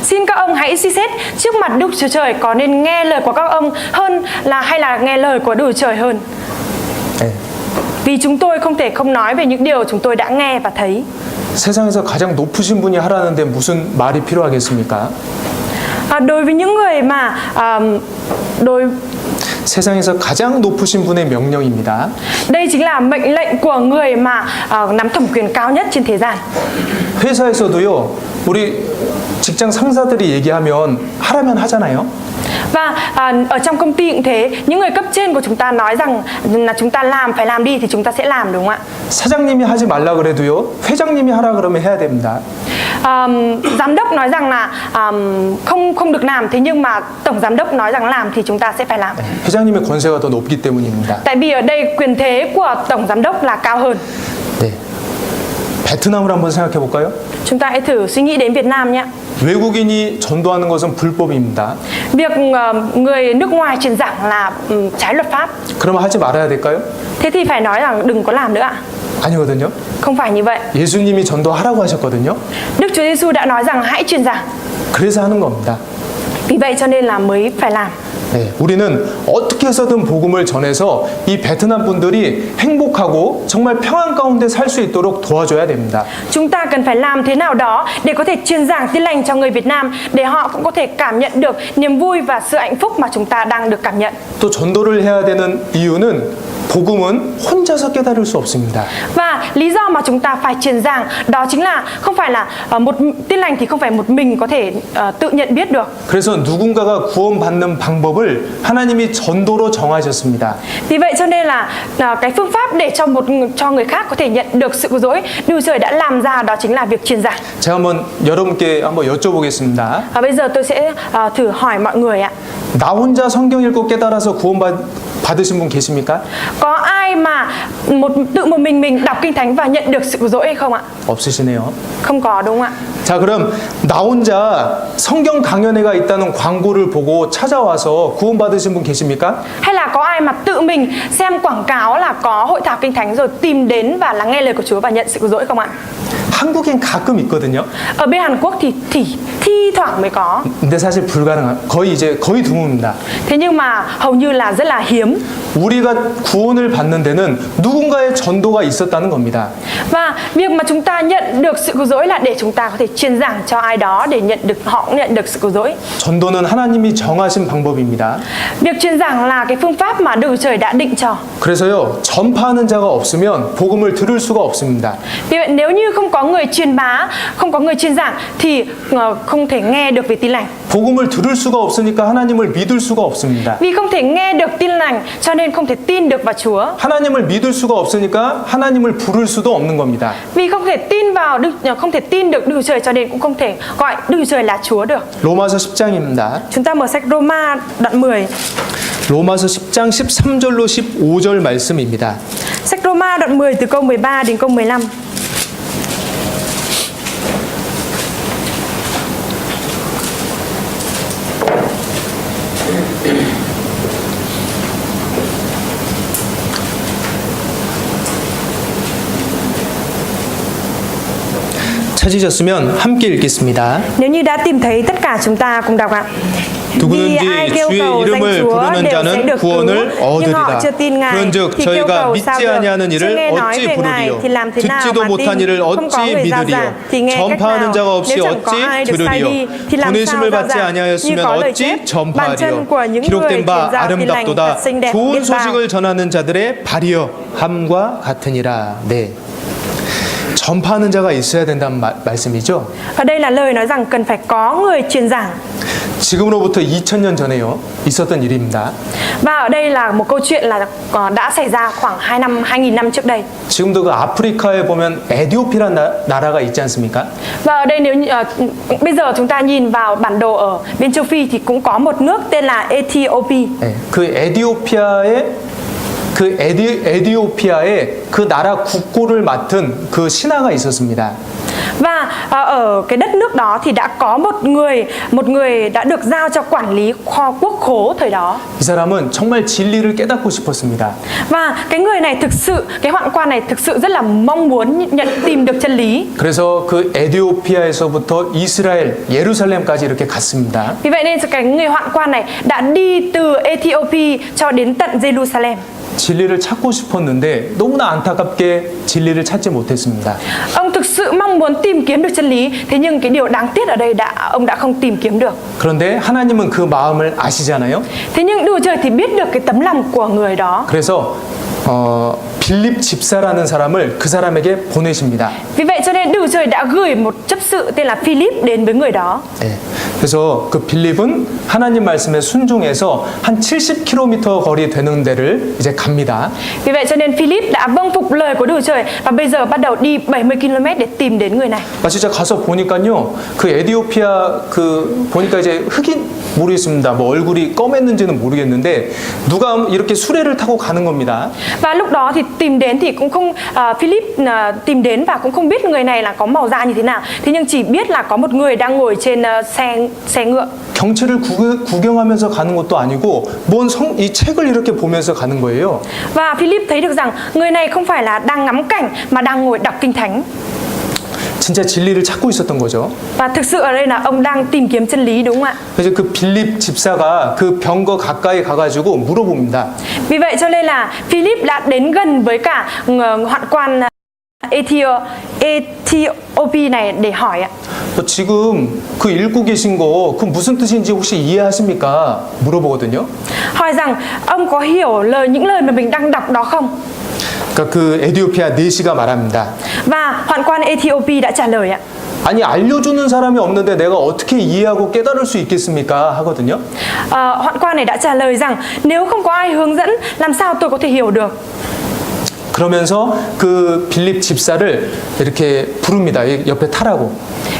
Xin các ông hãy suy xét trước mặt Đức Chúa Trời có nên nghe lời của các ông hơn hay là nghe lời của Đức Chúa Trời hơn. 네. Vì chúng tôi không thể không nói về những điều chúng tôi đã nghe và thấy. 세상에서 가장 높으신 분이 하라는데 무슨 말이 필요하겠습니까? Đối với những người mà 세상에서 가장 높으신 분의 명령입니다. đây chính là mệnh lệnh của người mà nắm thẩm quyền cao nhất trên thế gian. 회사에서도요, 우리 직장 상사들이 얘기하면 하라면 하잖아요. Và ở trong công ty cũng thế, những người cấp trên của chúng ta nói rằng là chúng ta phải làm đi thì chúng ta sẽ làm, đúng không ạ? 사장님이 하지 말라 그래도요, 회장님이 하라 그러면 해야 됩니다. Giám đốc nói rằng là không được làm, thế nhưng mà tổng giám đốc nói rằng làm thì chúng ta sẽ phải làm. 회장님의 권세가 더 높기 때문입니다. Tại vì ở đây quyền thế của tổng giám đốc là cao hơn. 네. 베트남을 한번 생각해 볼까요? Chúng ta hãy thử suy nghĩ đến Việt Nam nhé. 외국인이 전도하는 것은 불법입니다. Việc người nước ngoài truyền giảng là trái luật pháp. 그럼 하지 말아야 될까요? Thế thì phải nói rằng đừng có làm nữa ạ? 아니거든요. Không phải như vậy. 예수님이 전도하라고 하셨거든요. Đức Chúa Giêsu đã nói rằng hãy truyền giảng. 그래서 하는 겁니다. Vì vậy cho nên là mới phải làm. 네, 우리는 어떻게 해서든 복음을 전해서 이 베트남 분들이 행복하고 정말 평안 가운데 살 수 있도록 도와줘야 됩니다. Chúng ta cần phải làm thế nào đó để có thể truyền giảng tin lành cho người Việt Nam, để họ cũng có thể cảm nhận được niềm vui và sự hạnh phúc mà chúng ta đang được cảm nhận. 또 전도를 해야 되는 이유는 복음은 혼자서 깨달을 수 없습니다. Và lý do mà chúng ta phải truyền giảng đó chính là không phải là một tin lành thì không phải một mình có thể tự nhận biết được. 그래서 누군가가 구원받는 방법을 하나님이 전도로 정하셨습니다. Vì vậy cho nên là cái phương pháp để cho người khác có thể nhận được sự cứu rỗi, Đức Chúa Trời đã làm ra đó chính là việc truyền giảng. 제가 한번 여러분께 한번 여쭤보겠습니다. Và bây giờ tôi sẽ thử hỏi mọi người ạ. 나 혼자 성경 읽고 깨달아서 구원받으신 분 계십니까? Có ai mà tự một mình đọc kinh thánh và nhận được sự cứu rỗi hay không ạ? 없으시네요. Không có đúng không ạ? 자, 그럼 나 혼자 성경 강연회가 있다는 광고를 보고 찾아와서 구원받으신 분 계십니까? Hay là có ai mà tự mình xem quảng cáo là có hội thảo kinh thánh rồi tìm đến và lắng nghe lời của Chúa và nhận sự cứu rỗi không ạ? 한국엔 가끔 있거든요. Ở bên Hàn Quốc thì thi thoảng mới có. 근데 사실 거의 드뭅니다. Thế nhưng mà hầu như là rất là hiếm. 우리가 구원을 받는 데는 누군가의 전도가 있었다는 겁니다. Và việc mà chúng ta nhận được sự cứu rỗi là để chúng ta có thể truyền giảng cho ai đó để họ cũng nhận được sự cứu rỗi. 전도는 하나님이 정하신 방법입니다. Việc truyền giảng là cái phương pháp mà Đức Chúa Trời đã định cho. 그래서요, 전파하는 자가 없으면 복음을 들을 수가 없습니다. Vì vậy nếu như không có người truyền bá, không có người truyền giảng thì không thể nghe được về tin lành. 복음을 들을 수가 없으니까 하나님을 믿을 수가 없습니다. Vì không thể nghe được tin lành cho nên không thể tin được vào Chúa. 하나님을 믿을 수가 없으니까 하나님을 부를 수도 없는 겁니다. Vì không thể tin được Đức Chúa Trời cho nên cũng không thể gọi Đức Chúa Trời là Chúa được. 로마서 10장입니다. Chúng ta mở sách Roma đoạn 10. 로마서 10장 13절로 15절 말씀입니다. Sách Roma đoạn 10 từ câu 13 đến câu 15. 찾으셨으면 함께 읽겠습니다. Nếu như đã tìm thấy tất cả chúng ta cùng đọc ạ. Vì ai 누구든지 kêu 주의 cầu danh 이름을 Chúa 부르는 đều sẽ 자는 được cứu, 구원을 nhưng họ 얻으리라. chưa tin Ngài 그런즉 thì kêu 저희가 cầu sao 믿지 được? 아니하는 Chứ 이를 nghe nói 어찌 về Ngài 부르리요? thì làm thế nào 듣지도 mà 못한 tin? 이를 Không có 어찌 người giao 믿으리요? giảng thì nghe cách 전파하는 nào? 자가 없이 Nếu chẳng có ai 어찌 được sai đi 들으리요? thì làm sao 보내심을 giao 받지 giảng? Như 아니하였으면 có lời 어찌 chép, bàn chân của 전파하리요? những người 기록된 truyền 바 giáo tin lành thật 아름답도다. xinh đẹp 좋은 biết bao. 소식을 전하는 자들의 발이여 함과 같으니라. 네. 전파하는 자가 있어야 된다는 말씀이죠. Ở đây là lời nói rằng cần phải có người truyền giảng. 지금으로부터 2000년 전에요. 있었던 일입니다. Và ở đây là một câu chuyện là đã xảy ra khoảng 2000 năm trước đây. 지금도 그 아프리카에 보면 에티오피라는 나라가 있지 않습니까? Và ở đây bây giờ chúng ta nhìn vào bản đồ ở bên châu Phi thì cũng có một nước tên là Ethiopia. 네, 에티오피아에 그 나라 국고를 맡은 그 신하가 있었습니다. Và ở cái đất nước đó thì đã có một người đã được giao cho quản lý kho quốc khố thời đó. 이 사람은 정말 진리를 깨닫고 싶었습니다. Và cái người này cái hoạn quan này thực sự rất là mong muốn tìm được chân lý. 그래서 그 에티오피아에서부터 이스라엘, 예루살렘까지 이렇게 갔습니다. Vì vậy nên cái người hoạn quan này đã đi từ Ethiopia cho đến tận Jerusalem. 진리를 찾고 싶었는데 너무나 안타깝게 진리를 찾지 못했습니다. Ông thực sự mong muốn tìm kiếm được chân lý, thế nhưng cái điều đáng tiếc ở đây ông đã không tìm kiếm được. 그런데 하나님은 그 마음을 아시잖아요. Thế nhưng Đức Chúa Trời thì biết được cái tấm lòng của người đó. 그래서 빌립 집사라는 사람을 그 사람에게 보내십니다. Vì vậy cho nên Đức Chúa Trời đã gửi một chấp sự tên là Philip đến với người đó. 네. 그래서 그 빌립은 하나님 말씀에 순종해서 한 70km 거리 되는 데를 이제 갑니다. Vì vậy cho nên Philip đã vâng phục lời của Đức Chúa Trời và bây giờ bắt đầu đi 70 km để tìm đến người này. 아 진짜 가서 보니까요. 그 에티오피아 보니까 이제 흑인 모르겠습니다. 뭐 얼굴이 검했는지는 모르겠는데 누가 이렇게 수레를 타고 가는 겁니다. Và lúc đó thì tìm đến thì cũng không Philip tìm đến và cũng không biết người này là có màu da như thế nào. Thế nhưng chỉ biết là có một người đang ngồi trên xe ngựa. 경치를 구경하면서 가는 것도 아니고 이 책을 이렇게 보면서 가는 거예요. Và Philip thấy được rằng người này không phải là đang ngắm cảnh mà đang ngồi đọc kinh thánh. 진짜 진리를 찾고 있었던 거죠. Và thực sự ở đây là ông đang tìm kiếm chân lý, đúng không ạ? 그래서 그 빌립 집사가 그 병거 가까이 가가지고 물어봅니다. Vì vậy cho nên là Philip đã đến gần với cả hoạn quan Ethiopia này để hỏi ạ. 지금 그 읽고 계신 거 그 무슨 뜻인지 혹시 이해하십니까? 물어보거든요. Hỏi rằng ông có hiểu những lời mà mình đang đọc đó không? 그러니까 그 에디오피아 내시가 말합니다. Và hoạn quan Ethiopia đã trả lời ạ. 아니 알려주는 사람이 없는데 내가 어떻게 이해하고 깨달을 수 있겠습니까? 하거든요. Hoạn quan này đã trả lời rằng nếu không có ai hướng dẫn làm sao tôi có thể hiểu được. 그러면서 그 빌립 집사를 이렇게 부릅니다. 옆에 타라고.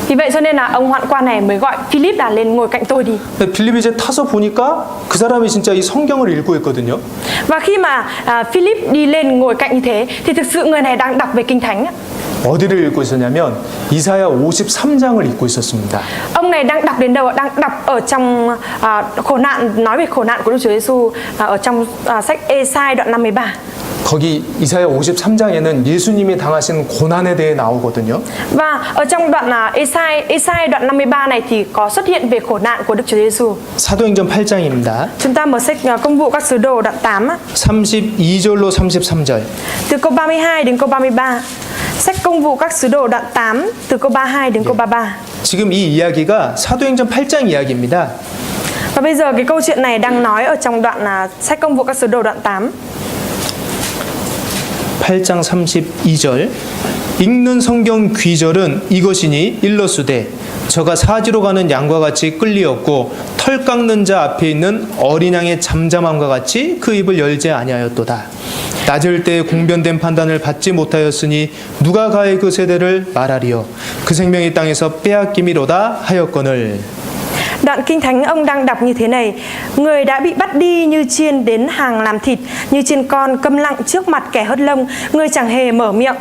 Vì vậy cho nên là ông hoạn quan này mới gọi Philip là lên ngồi cạnh tôi đi. 빌립이 이제 타서 보니까 그 사람이 진짜 이 성경을 읽고 있거든요. Và khi mà Philip đi lên ngồi cạnh như thế thì thực sự người này đang đọc về Kinh Thánh. 어디를 읽고 있었냐면 이사야 53장을 읽고 있었습니다. Ông này đang đọc đến đâu? Đang đọc ở trong khổ nạn, nói về khổ nạn của Đức Chúa Giêsu ở trong sách Ê-sai đoạn 53. 거기 이사야 53장에는 예수님이 당하신 고난에 대해 나오거든요. Và ở trong đoạn Ê-sai đoạn 53 này thì có xuất hiện về khổ nạn của Đức Chúa Giêsu. 사도행전 8장입니다. Chúng ta mở sách Công vụ các sứ đồ đoạn 8 á, 32절로 33절. từ câu 32 đến câu 33. Sách Công vụ các sứ đồ đoạn 8 từ câu 32 đến câu 33. 지금 이 이야기가 사도행전 8장 이야기입니다. Và bây giờ cái câu chuyện này đang nói ở trong đoạn sách Công vụ các sứ đồ đoạn 8. 8장 32절. 읽는 성경 귀절은 이것이니 일러수되 저가 사지로 가는 양과 같이 끌리었고 털 깎는 자 앞에 있는 어린 양의 잠잠함과 같이 그 입을 열지 아니하였도다. 낮을 때에 공변된 판단을 받지 못하였으니 누가 가히 그 세대를 말하리요. 그 생명이 땅에서 빼앗김이로다 하였거늘. Đoạn Kinh Thánh ông đang đọc như thế này: Người đã bị bắt đi như chiên đến hàng làm thịt, như chiên con câm lặng trước mặt kẻ hớt lông, người chẳng hề mở miệng.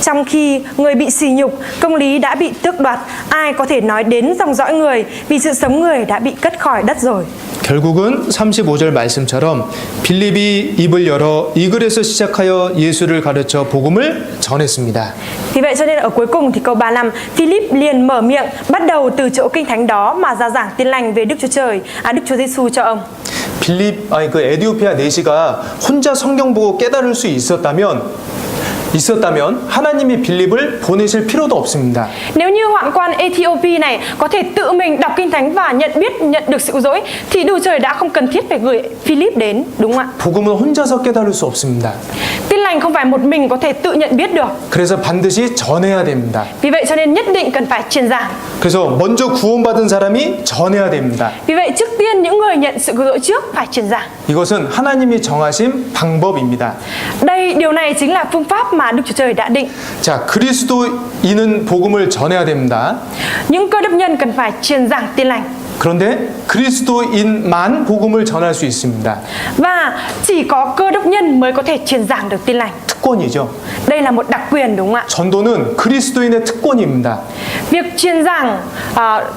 Trong khi người bị sỉ nhục, công lý đã bị tước đoạt, ai có thể nói đến dòng dõi người, vì sự sống người đã bị cất khỏi đất rồi. 결국은 35절 말씀처럼 빌립이 입을 열어 이 글에서 시작하여 예수를 가르쳐 복음을 전했습니다. Vì vậy cho nên ở cuối cùng thì câu 35, Philip liền mở miệng, bắt đầu từ chỗ Kinh Thánh đó mà ra giảng tin lành về Đức Chúa Giêsu cho ông. 그 에디오피아 내시가 혼자 성경 보고 깨달을 수 있었다면 하나님이 빌립을 보내실 필요도 없습니다. Nếu như hoạn quan Ethiopia này có thể tự mình đọc Kinh Thánh và nhận được sự dối thì Đức Trời đã không cần thiết phải gửi Philip đến, đúng không ạ? 복음은 혼자서 깨달을 수 없습니다. Tin lành không phải một mình có thể tự nhận biết được. 그래서 반드시 전해야 됩니다. Vì vậy cho nên nhất định cần phải truyền giảng. 그래서 먼저 구원받은 사람이 전해야 됩니다. Vì vậy trước tiên những người nhận sự cứu rỗi trước phải truyền giảng. 이것은 하나님이 정하신 방법입니다. Điều này chính là phương pháp mà Đức Chúa Trời đã định. 자, 그리스도인은 복음을 전해야 됩니다. Những cơ đốc nhân cần phải truyền giảng tin lành. 그런데 그리스도인만 복음을 전할 수 있습니다. Và chỉ có cơ đốc nhân mới có thể truyền giảng được tin lành. 특권이죠. Đây là một đặc quyền, đúng không ạ? 전도는 그리스도인의 특권입니다. Việc truyền giảng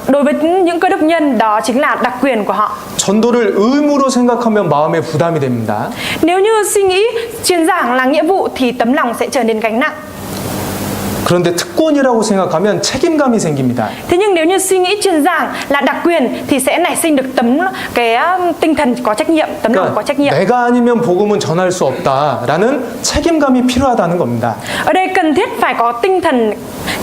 đối với những cơ đốc nhân đó chính là đặc quyền của họ. 전도를 의무로 생각하면 마음에 부담이 됩니다. Nếu như suy nghĩ truyền giảng là nghĩa vụ thì tấm lòng sẽ trở nên gánh nặng. 그런데 특권이라고 생각하면 책임감이 생깁니다. Thế nhưng nếu như suy nghĩ truyền giảng là đặc quyền thì sẽ nảy sinh được tinh thần có trách nhiệm, tấm lòng có trách nhiệm. 내가 아니면 복음은 전할 수 없다라는 책임감이 필요하다는 겁니다. Ở đây cần thiết phải có tinh thần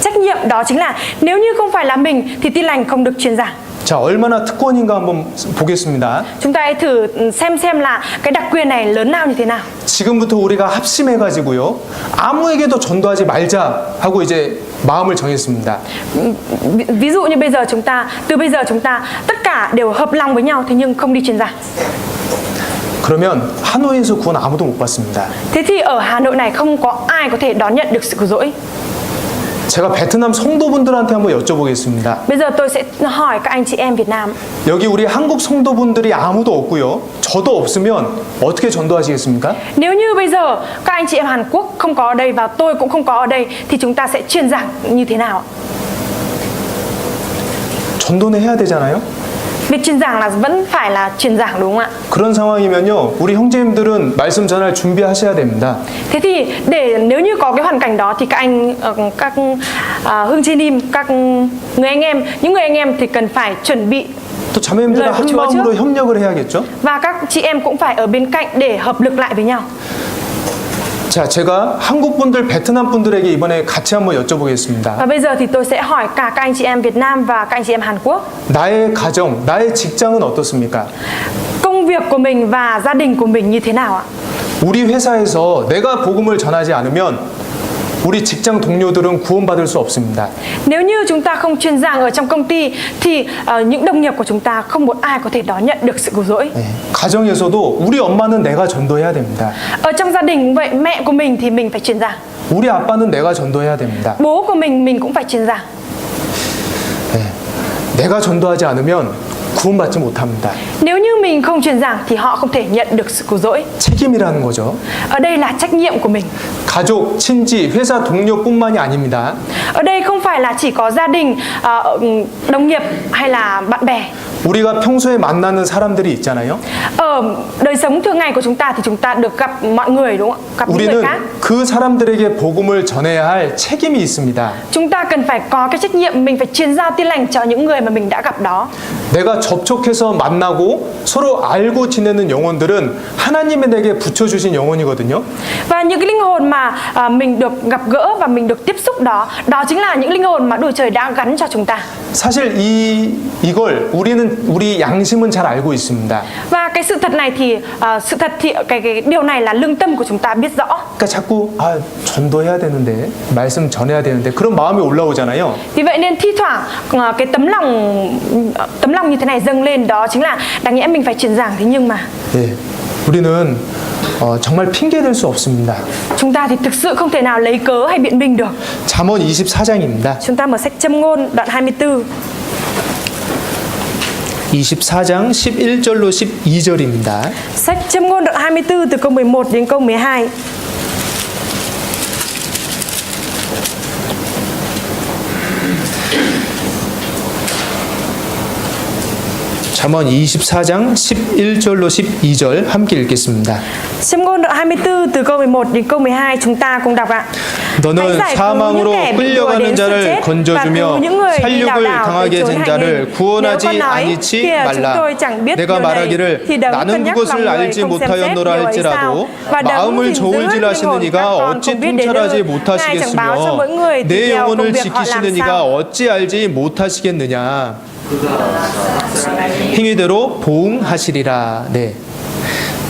trách nhiệm, đó chính là nếu như không phải là mình thì tin lành không được truyền giảng. 자, 얼마나 특권인가 한번 보겠습니다. Chúng ta hãy thử xem là cái đặc quyền này lớn lao như thế nào. 지금부터 우리가 합심해가지고요, 아무에게도 전도하지 말자 하고 이제 마음을 정했습니다. Ví dụ như từ bây giờ chúng ta tất cả đều hợp lòng với nhau, thế nhưng không đi truyền giảng. 그러면 하노이에서 구원 아무도 못 받습니다. Thế thì ở Hà Nội này không có ai có thể đón nhận được sự cứu rỗi. 제가 베트남 성도분들한테 한번 여쭤보겠습니다. Bây giờ tôi sẽ hỏi các anh chị em Việt Nam. 여기 우리 한국 성도분들이 아무도 없고요, 저도 없으면 어떻게 전도하시겠습니까? Nếu như bây giờ các anh chị em Hàn Quốc không có ở đây và tôi cũng không có ở đây thì chúng ta sẽ truyền giảng như thế nào? 전도는 해야 되잖아요. Việc truyền giảng là vẫn phải là truyền giảng đúng không ạ? 그런 상황이면요, 우리 형제님들은 말씀 전할 준비하셔야 됩니다. Thế thì nếu như có cái hoàn cảnh đó thì các anh các hương chi nim, các người anh em, những người anh em thì cần phải chuẩn bị 또 자매님들은 lời của 한 Chúa 마음으로 trước. 협력을 해야겠죠? Và các chị em cũng phải ở bên cạnh để hợp lực lại với nhau. 자, 제가 한국 분들, 베트남 분들에게 이번에 같이 한번 여쭤보겠습니다. Và bây giờ thì tôi sẽ hỏi cả các anh chị em Việt Nam và các anh chị em Hàn Quốc. 나의 가정, 나의 직장은 어떻습니까? Công việc của mình và gia đình của mình như thế nào ạ? 우리 회사에서 내가 복음을 전하지 않으면 우리 직장 동료들은 구원받을 수 없습니다. Nếu như chúng ta không truyền giảng ở trong công ty thì những đồng nghiệp của chúng ta không một ai có thể đón nhận được sự cứu rỗi. 네, 가정에서도 우리 엄마는 내가 전도해야 됩니다. Ở trong gia đình cũng vậy, mẹ của mình thì mình phải truyền giảng. 우리 아빠는 내가 전도해야 됩니다. Bố của mình cũng phải truyền giảng. 네, 내가 전도하지 않으면 구원받지 못합니다. Nếu như mình không truyền giảng thì họ không thể nhận được sự cứu rỗi. 책임이라는 거죠. Ở đây là trách nhiệm của mình. 가족, 친지, 회사 동료뿐만이 아닙니다. Ở đây không phải là chỉ có gia đình, đồng nghiệp hay là bạn bè. 우리가 평소에 만나는 사람들이 있잖아요. Ở đời sống thường ngày của chúng ta thì chúng ta được gặp mọi người đúng không ạ? Gặp những người 우리는 khác. 그 사람들에게 복음을 전해야 할 책임이 있습니다. Chúng ta cần phải có cái trách nhiệm mình phải truyền giao tin lành cho những người mà mình đã gặp đó. 내가 접촉해서 만나고 서로 알고 지내는 영혼들은 하나님이 내게 붙여주신 영혼이거든요. Và những cái linh hồn mà mình được gặp gỡ và mình được tiếp xúc đó, đó chính là những linh hồn mà Đức Trời đã gắn cho chúng ta. 사실 이걸 우리 양심은 잘 알고 있습니다. Và cái sự thật này thì cái điều này là lương tâm của chúng ta biết rõ. 그러니까 자꾸 전도해야 되는데 말씀 전해야 되는데 그런 마음이 올라오잖아요. Vì vậy nên thi thoảng cái tấm lòng như thế này dâng lên, đó chính là đáng nhẽ mình phải truyền giảng, thế nhưng mà 네, 우리는 정말 핑계 댈 수 없습니다. chúng ta thì thực sự không thể nào lấy cớ hay biện minh được. 잠언 24장입니다. Chúng ta mở sách Châm ngôn đoạn 24. 24장 11절로 12절입니다. Sách Châm ngôn đoạn 24 từ câu 11 đến câu 12. 잠언 24장 11절로 12절 함께 읽겠습니다. Châm ngôn đoạn 24 từ câu 11 đến câu 12 chúng ta cùng đọc ạ. 너는 사망으로 끌려가는 자를 건져주며 살육을 당하게 된 자를 구원하지 아니치 말라. 내가 말하기를 나는 그것을 알지 못하였노라 할지라도 마음을 저울질 하시는 이가 어찌 통찰하지 못하시겠으며 내 영혼을 지키시는 이가 어찌 알지 못하시겠느냐. 행위대로 보응하시리라. 네.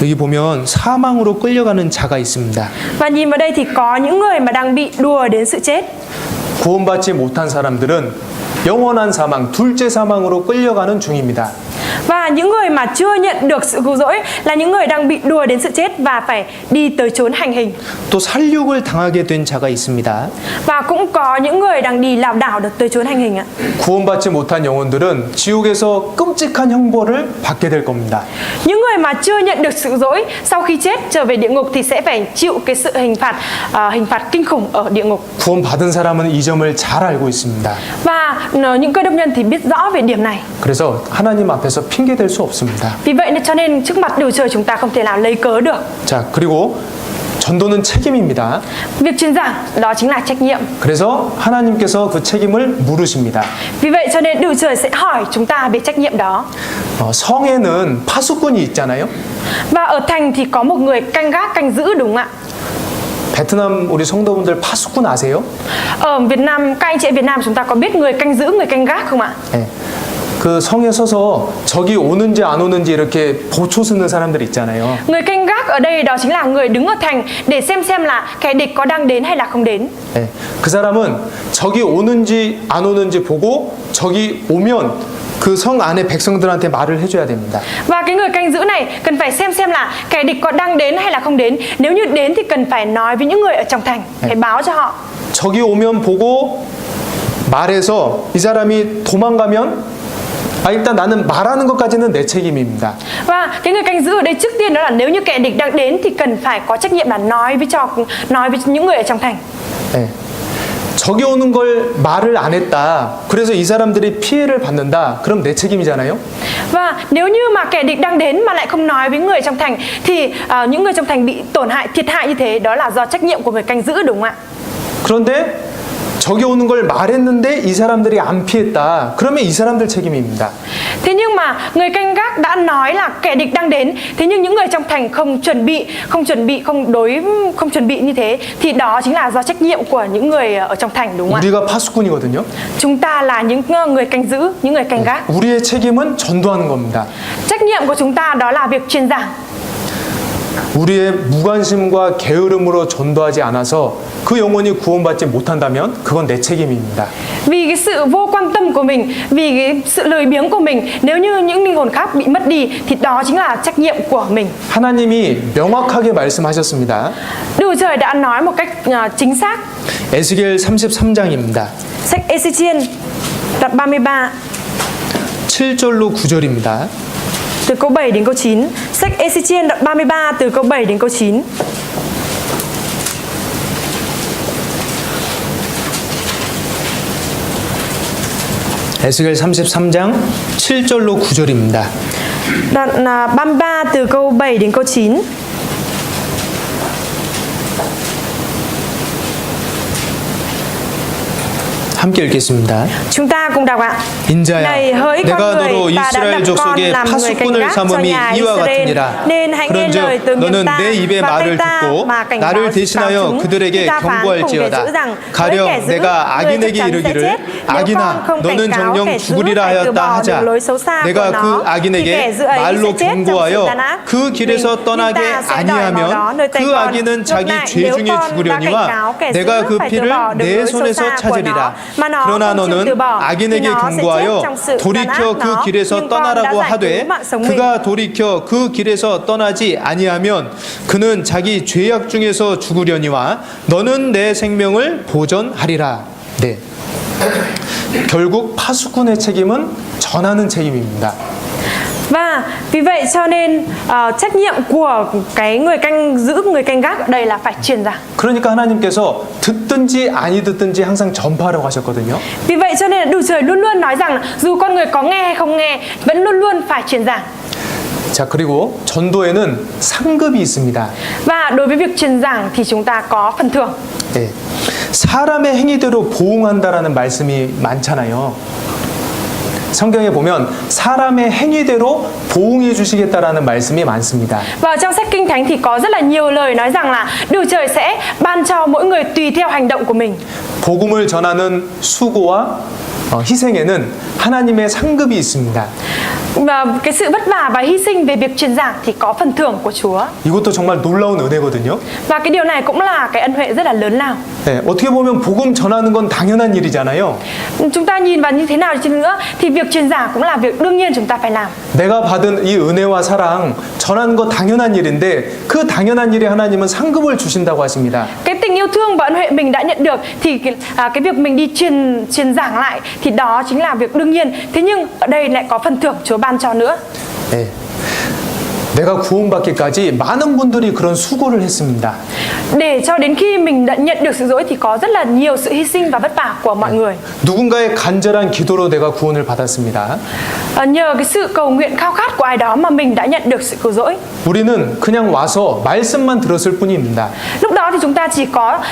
여기 보면 사망으로 끌려가는 자가 있습니다. Và nhìn vào đây thì có những người mà đang bị đùa đến sự chết. 구원받지 못한 사람들은 영원한 사망, 둘째 사망으로 끌려가는 중입니다. Và những người mà chưa nhận được sự cứu rỗi là những người đang bị đùa đến sự chết và phải đi tới chốn hành hình. 또 살육을 당하게 된 자가 있습니다. Và cũng có những người đang đi lảo đảo được tới chốn hành hình ạ. 구원받지 못한 영혼들은 지옥에서 끔찍한 형벌을 받게 될 겁니다. Những người mà chưa nhận được sự dỗi sau khi chết trở về địa ngục thì sẽ phải chịu cái sự hình phạt kinh khủng ở địa ngục. 구원받은 사람은 이 점을 잘 알고 있습니다. Và những cơ đốc nhân thì biết rõ về điểm này. 그래서 하나님 앞에서 핑계 댈 수 없습니다. Vì vậy cho nên trước mặt Đức Trời chúng ta không thể nào lấy cớ được. 자, 그리고 전도는 책임입니다. Việc truyền giảng đó chính là trách nhiệm. 그래서 하나님께서 그 책임을 물으십니다. Vì vậy cho nên Đức Trời sẽ hỏi chúng ta về trách nhiệm đó. 성에는 파수꾼이 있잖아요. Và ở thành thì có một người canh gác, canh giữ đúng không ạ? 베트남 우리 성도분들 파수꾼 아세요? Ở Việt Nam, các anh chị em Việt Nam chúng ta có biết người canh giữ, người canh gác không ạ? 네. 그 성에 서서 적이 오는지 안 오는지 이렇게 보초 쓰는 사람들 있잖아요. Người canh gác ở đây đó chính là người đứng ở thành để xem là kẻ địch có đang đến hay là không đến. 네. 그 사람은 적이 오는지 안 오는지 보고 적이 오면 그 성 안에 백성들한테 말을 해줘야 됩니다. Và cái người canh giữ này cần phải xem là kẻ địch có đang đến hay là không đến. Nếu như đến thì cần phải nói với những người ở trong thành, phải báo cho họ. 적이 오면 보고 말해서 이 사람이 도망가면 일단 나는 말하는 것까지는 내 책임입니다. Và cái người canh giữ ở đây trước tiên đó là nếu như kẻ địch đang đến thì cần phải có trách nhiệm là nói với những người ở trong thành. 네. 적용오는 걸 말을 안 했다. 그래서 이 사람들이 피해를 받는다. 그럼 내 책임이잖아요. Và nếu như mà kẻ địch đang đến mà lại không nói với người trong thành thì những người trong thành bị tổn hại, thiệt hại như thế, đó là do trách nhiệm của người canh giữ, đúng không ạ? 그런데 적이 오는 걸 말했는데 이 사람들이 안 피했다. 그러면 이 사람들 책임입니다. Thế nhưng mà người canh gác đã nói là kẻ địch đang đến, thế nhưng những người trong thành không chuẩn bị như thế, thì đó chính là do trách nhiệm của những người ở trong thành, đúng không ạ? 우리가 파수꾼이거든요. Chúng ta là những người canh giữ, những người canh gác. 우리의 책임은 전도하는 겁니다. Trách nhiệm của chúng ta đó là việc truyền giảng. 우리의 무관심과 게으름으로 전도하지 않아서 그 영혼이 구원받지 못한다면 그건 내 책임입니다. Vì cái sự vô quan tâm của mình, vì cái sự lười biếng của mình, nếu như những linh hồn khác bị mất đi thì đó chính là trách nhiệm của mình. 하나님이 명확하게 말씀하셨습니다. Đức Chúa Trời đã nói một cách chính xác. 에스겔 33장입니다. Sách Ê-xê-chiên đoạn 33 7절로 9절입니다. từ câu 7 đến câu 9. Sách Ê-xê-chiên đoạn 33 từ câu 7 đến câu 9. 에스겔 33장 7절로 9절입니다. Đoạn 33 từ câu 7 đến câu 9. 함께 읽겠습니다. Chúng ta cùng đọc ạ. 인자야, Này hỡi 내가 con 너로 người, ta đã 이스라엘 lập con 족속의 làm người canh 파수꾼을 gác cho 삼음이 nhà 이와 Israel, 같으니라. nên hãy nghe lời từ 그런즉 miệng 너는 ta 내 입의 và tay 말을 ta 듣고 mà cảnh báo 나를 대신하여 chúng. 그들에게 Chúng ta phán cùng kẻ 경고할지어다. giữ rằng, 가령 với kẻ giữ, 내가 người 악인에게 chắc chắn sẽ 이르기를 chết. Nếu 악인아 con không cảnh 너는 cáo 정녕 kẻ giữ 죽으리라 phải từ 하였다 bỏ 하자. đường lối xấu xa của 내가 nó, 그 thì kẻ 악인에게 giữ ấy 말로 sẽ chết trong sự 경고하여 gian ác. 그 길에서 Nhưng 떠나게 ta sẽ đòi vào đó nơi 아니하면 tay 그 con. 악인은 Ngược 자기 lại, 죄 nếu 중에 con đã cảnh 죽으려니와 cáo kẻ giữ 내가 그 phải từ 피를 bỏ đường 내 lối xấu 손에서 xa của 찾으리라. nó, mà nó 그러나 không chịu từ 너는 bỏ, thì 악인에게 nó sẽ chết 경고하여 trong sự gian ác 돌이켜 그 nó. 길에서 Nhưng con đã 떠나라고 giải cứu 하되 mạng sống mình. 그가 돌이켜 그 길에서 떠나지 아니하면 그는 자기 죄악 중에서 죽으려니와 너는 내 생명을 보전하리라. 네. 결국 파수꾼의 책임은 전하는 책임입니다. Và vì vậy cho nên trách nhiệm của cái người canh giữ, người canh gác ở đây là phải truyền giảng. 그러니까 하나님께서 듣든지 아니 듣든지 항상 전파하라고 하셨거든요. Vì vậy cho nên Đức Trời luôn luôn nói rằng là dù con người có nghe hay không nghe vẫn luôn luôn phải truyền giảng. 자, 그리고 전도에는 상급이 있습니다. Và đối với việc truyền giảng thì chúng ta có phần thưởng. 네. 사람의 행위대로 보응한다라는 말씀이 많잖아요. 성경에 보면 사람의 행위대로 보응해 주시겠다라는 말씀이 많습니다. Và trong sách Kinh Thánh thì có rất là nhiều lời nói rằng là Đức Trời sẽ ban cho mỗi người tùy theo hành động của mình. 복음을 전하는 수고와 희생에는 하나님의 상급이 있습니다. Và cái sự vất vả và hy sinh về việc truyền giảng thì có phần thưởng của Chúa. 이것도 정말 놀라운 은혜거든요. Và cái điều này cũng là cái ân huệ rất là lớn lao. 네, 어떻게 보면 복음 전하는 건 당연한 일이잖아요. Chúng ta nhìn vào như thế nào đi chăng nữa thì việc truyền giảng cũng là việc đương nhiên chúng ta phải làm. 내가 받은 이 은혜와 사랑 전하는 거 당연한 일인데 그 당연한 일에 하나님은 상급을 주신다고 하십니다. Cái tình yêu thương và ân huệ mình đã nhận được thì cái việc mình đi truyền giảng lại thì đó chính là việc đương nhiên. Thế nhưng ở đây lại có phần thưởng Chúa ban cho nữa. 네. 내가 구원받기까지 많은 분들이 그런 수고를 했습니다. Để cho đến khi mình đã nhận được sự dỗi thì có rất là nhiều sự hy sinh và vất vả của mọi người. 누군가의 간절한 기도로 내가 구원을 받았습니다. Nhờ cái sự cầu nguyện khao khát của ai đó mà mình đã nhận được sự cứu rỗi. 우리는 그냥 와서 말씀만 들었을 뿐입니다. Lúc đó thì chúng ta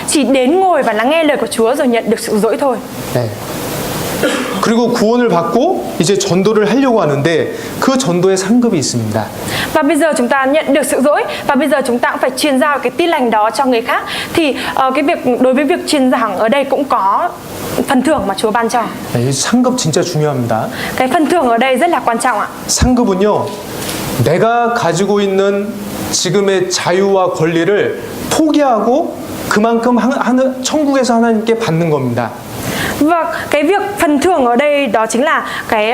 chỉ đến ngồi và lắng nghe lời của Chúa rồi nhận được sự dỗi thôi. 네. 그리고 구원을 받고 이제 전도를 하려고 하는데 그 전도에 상급이 있습니다. Và bây giờ chúng ta nhận được sự dỗi và bây giờ chúng ta cũng phải truyền giao cái tin lành đó cho người khác. Thì cái việc đối với việc truyền giảng ở đây cũng có phần thưởng mà Chúa ban cho. 네, 상급 진짜 중요합니다. Cái phần thưởng ở đây rất là quan trọng ạ. 상급은요, 내가 가지고 있는 지금의 자유와 권리를 포기하고 그만큼 천국에서 하나님께 받는 겁니다. Và cái việc phần thưởng ở đây đó chính là cái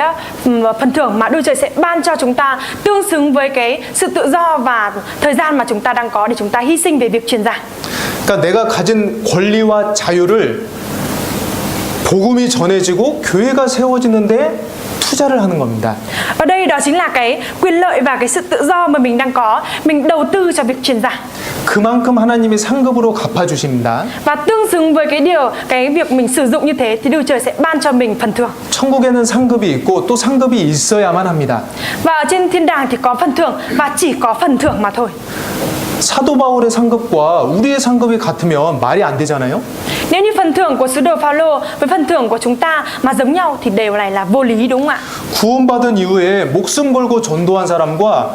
phần thưởng mà Đức Trời sẽ ban cho chúng ta tương xứng với cái sự tự do và thời gian mà chúng ta đang có để chúng ta hy sinh về việc truyền giảng. 그러니까 내가 가진 권리와 자유를 복음이 전해지고 교회가 세워지는데 투자를 하는 겁니다. Ở đây đó chính là cái quyền lợi và cái sự tự do mà mình đang có. Mình đầu tư cho việc truyền giảng. 그만큼 하나님이 상급으로 갚아주십니다. Và tương xứng với cái việc mình sử dụng như thế thì Đức Trời sẽ ban cho mình phần thưởng. 천국에는 상급이 있고 또 상급이 있어야만 합니다. Và ở trên thiên đàng thì có phần thưởng và chỉ có phần thưởng mà thôi. 사도 바울의 상급과 우리의 상급이 같으면 말이 안 되잖아요. Nếu như phần thưởng của sứ đồ Phaolô với phần thưởng của chúng ta mà giống nhau thì điều này là vô lý đúng không ạ? 구원받은 이후에 목숨 걸고 전도한 사람과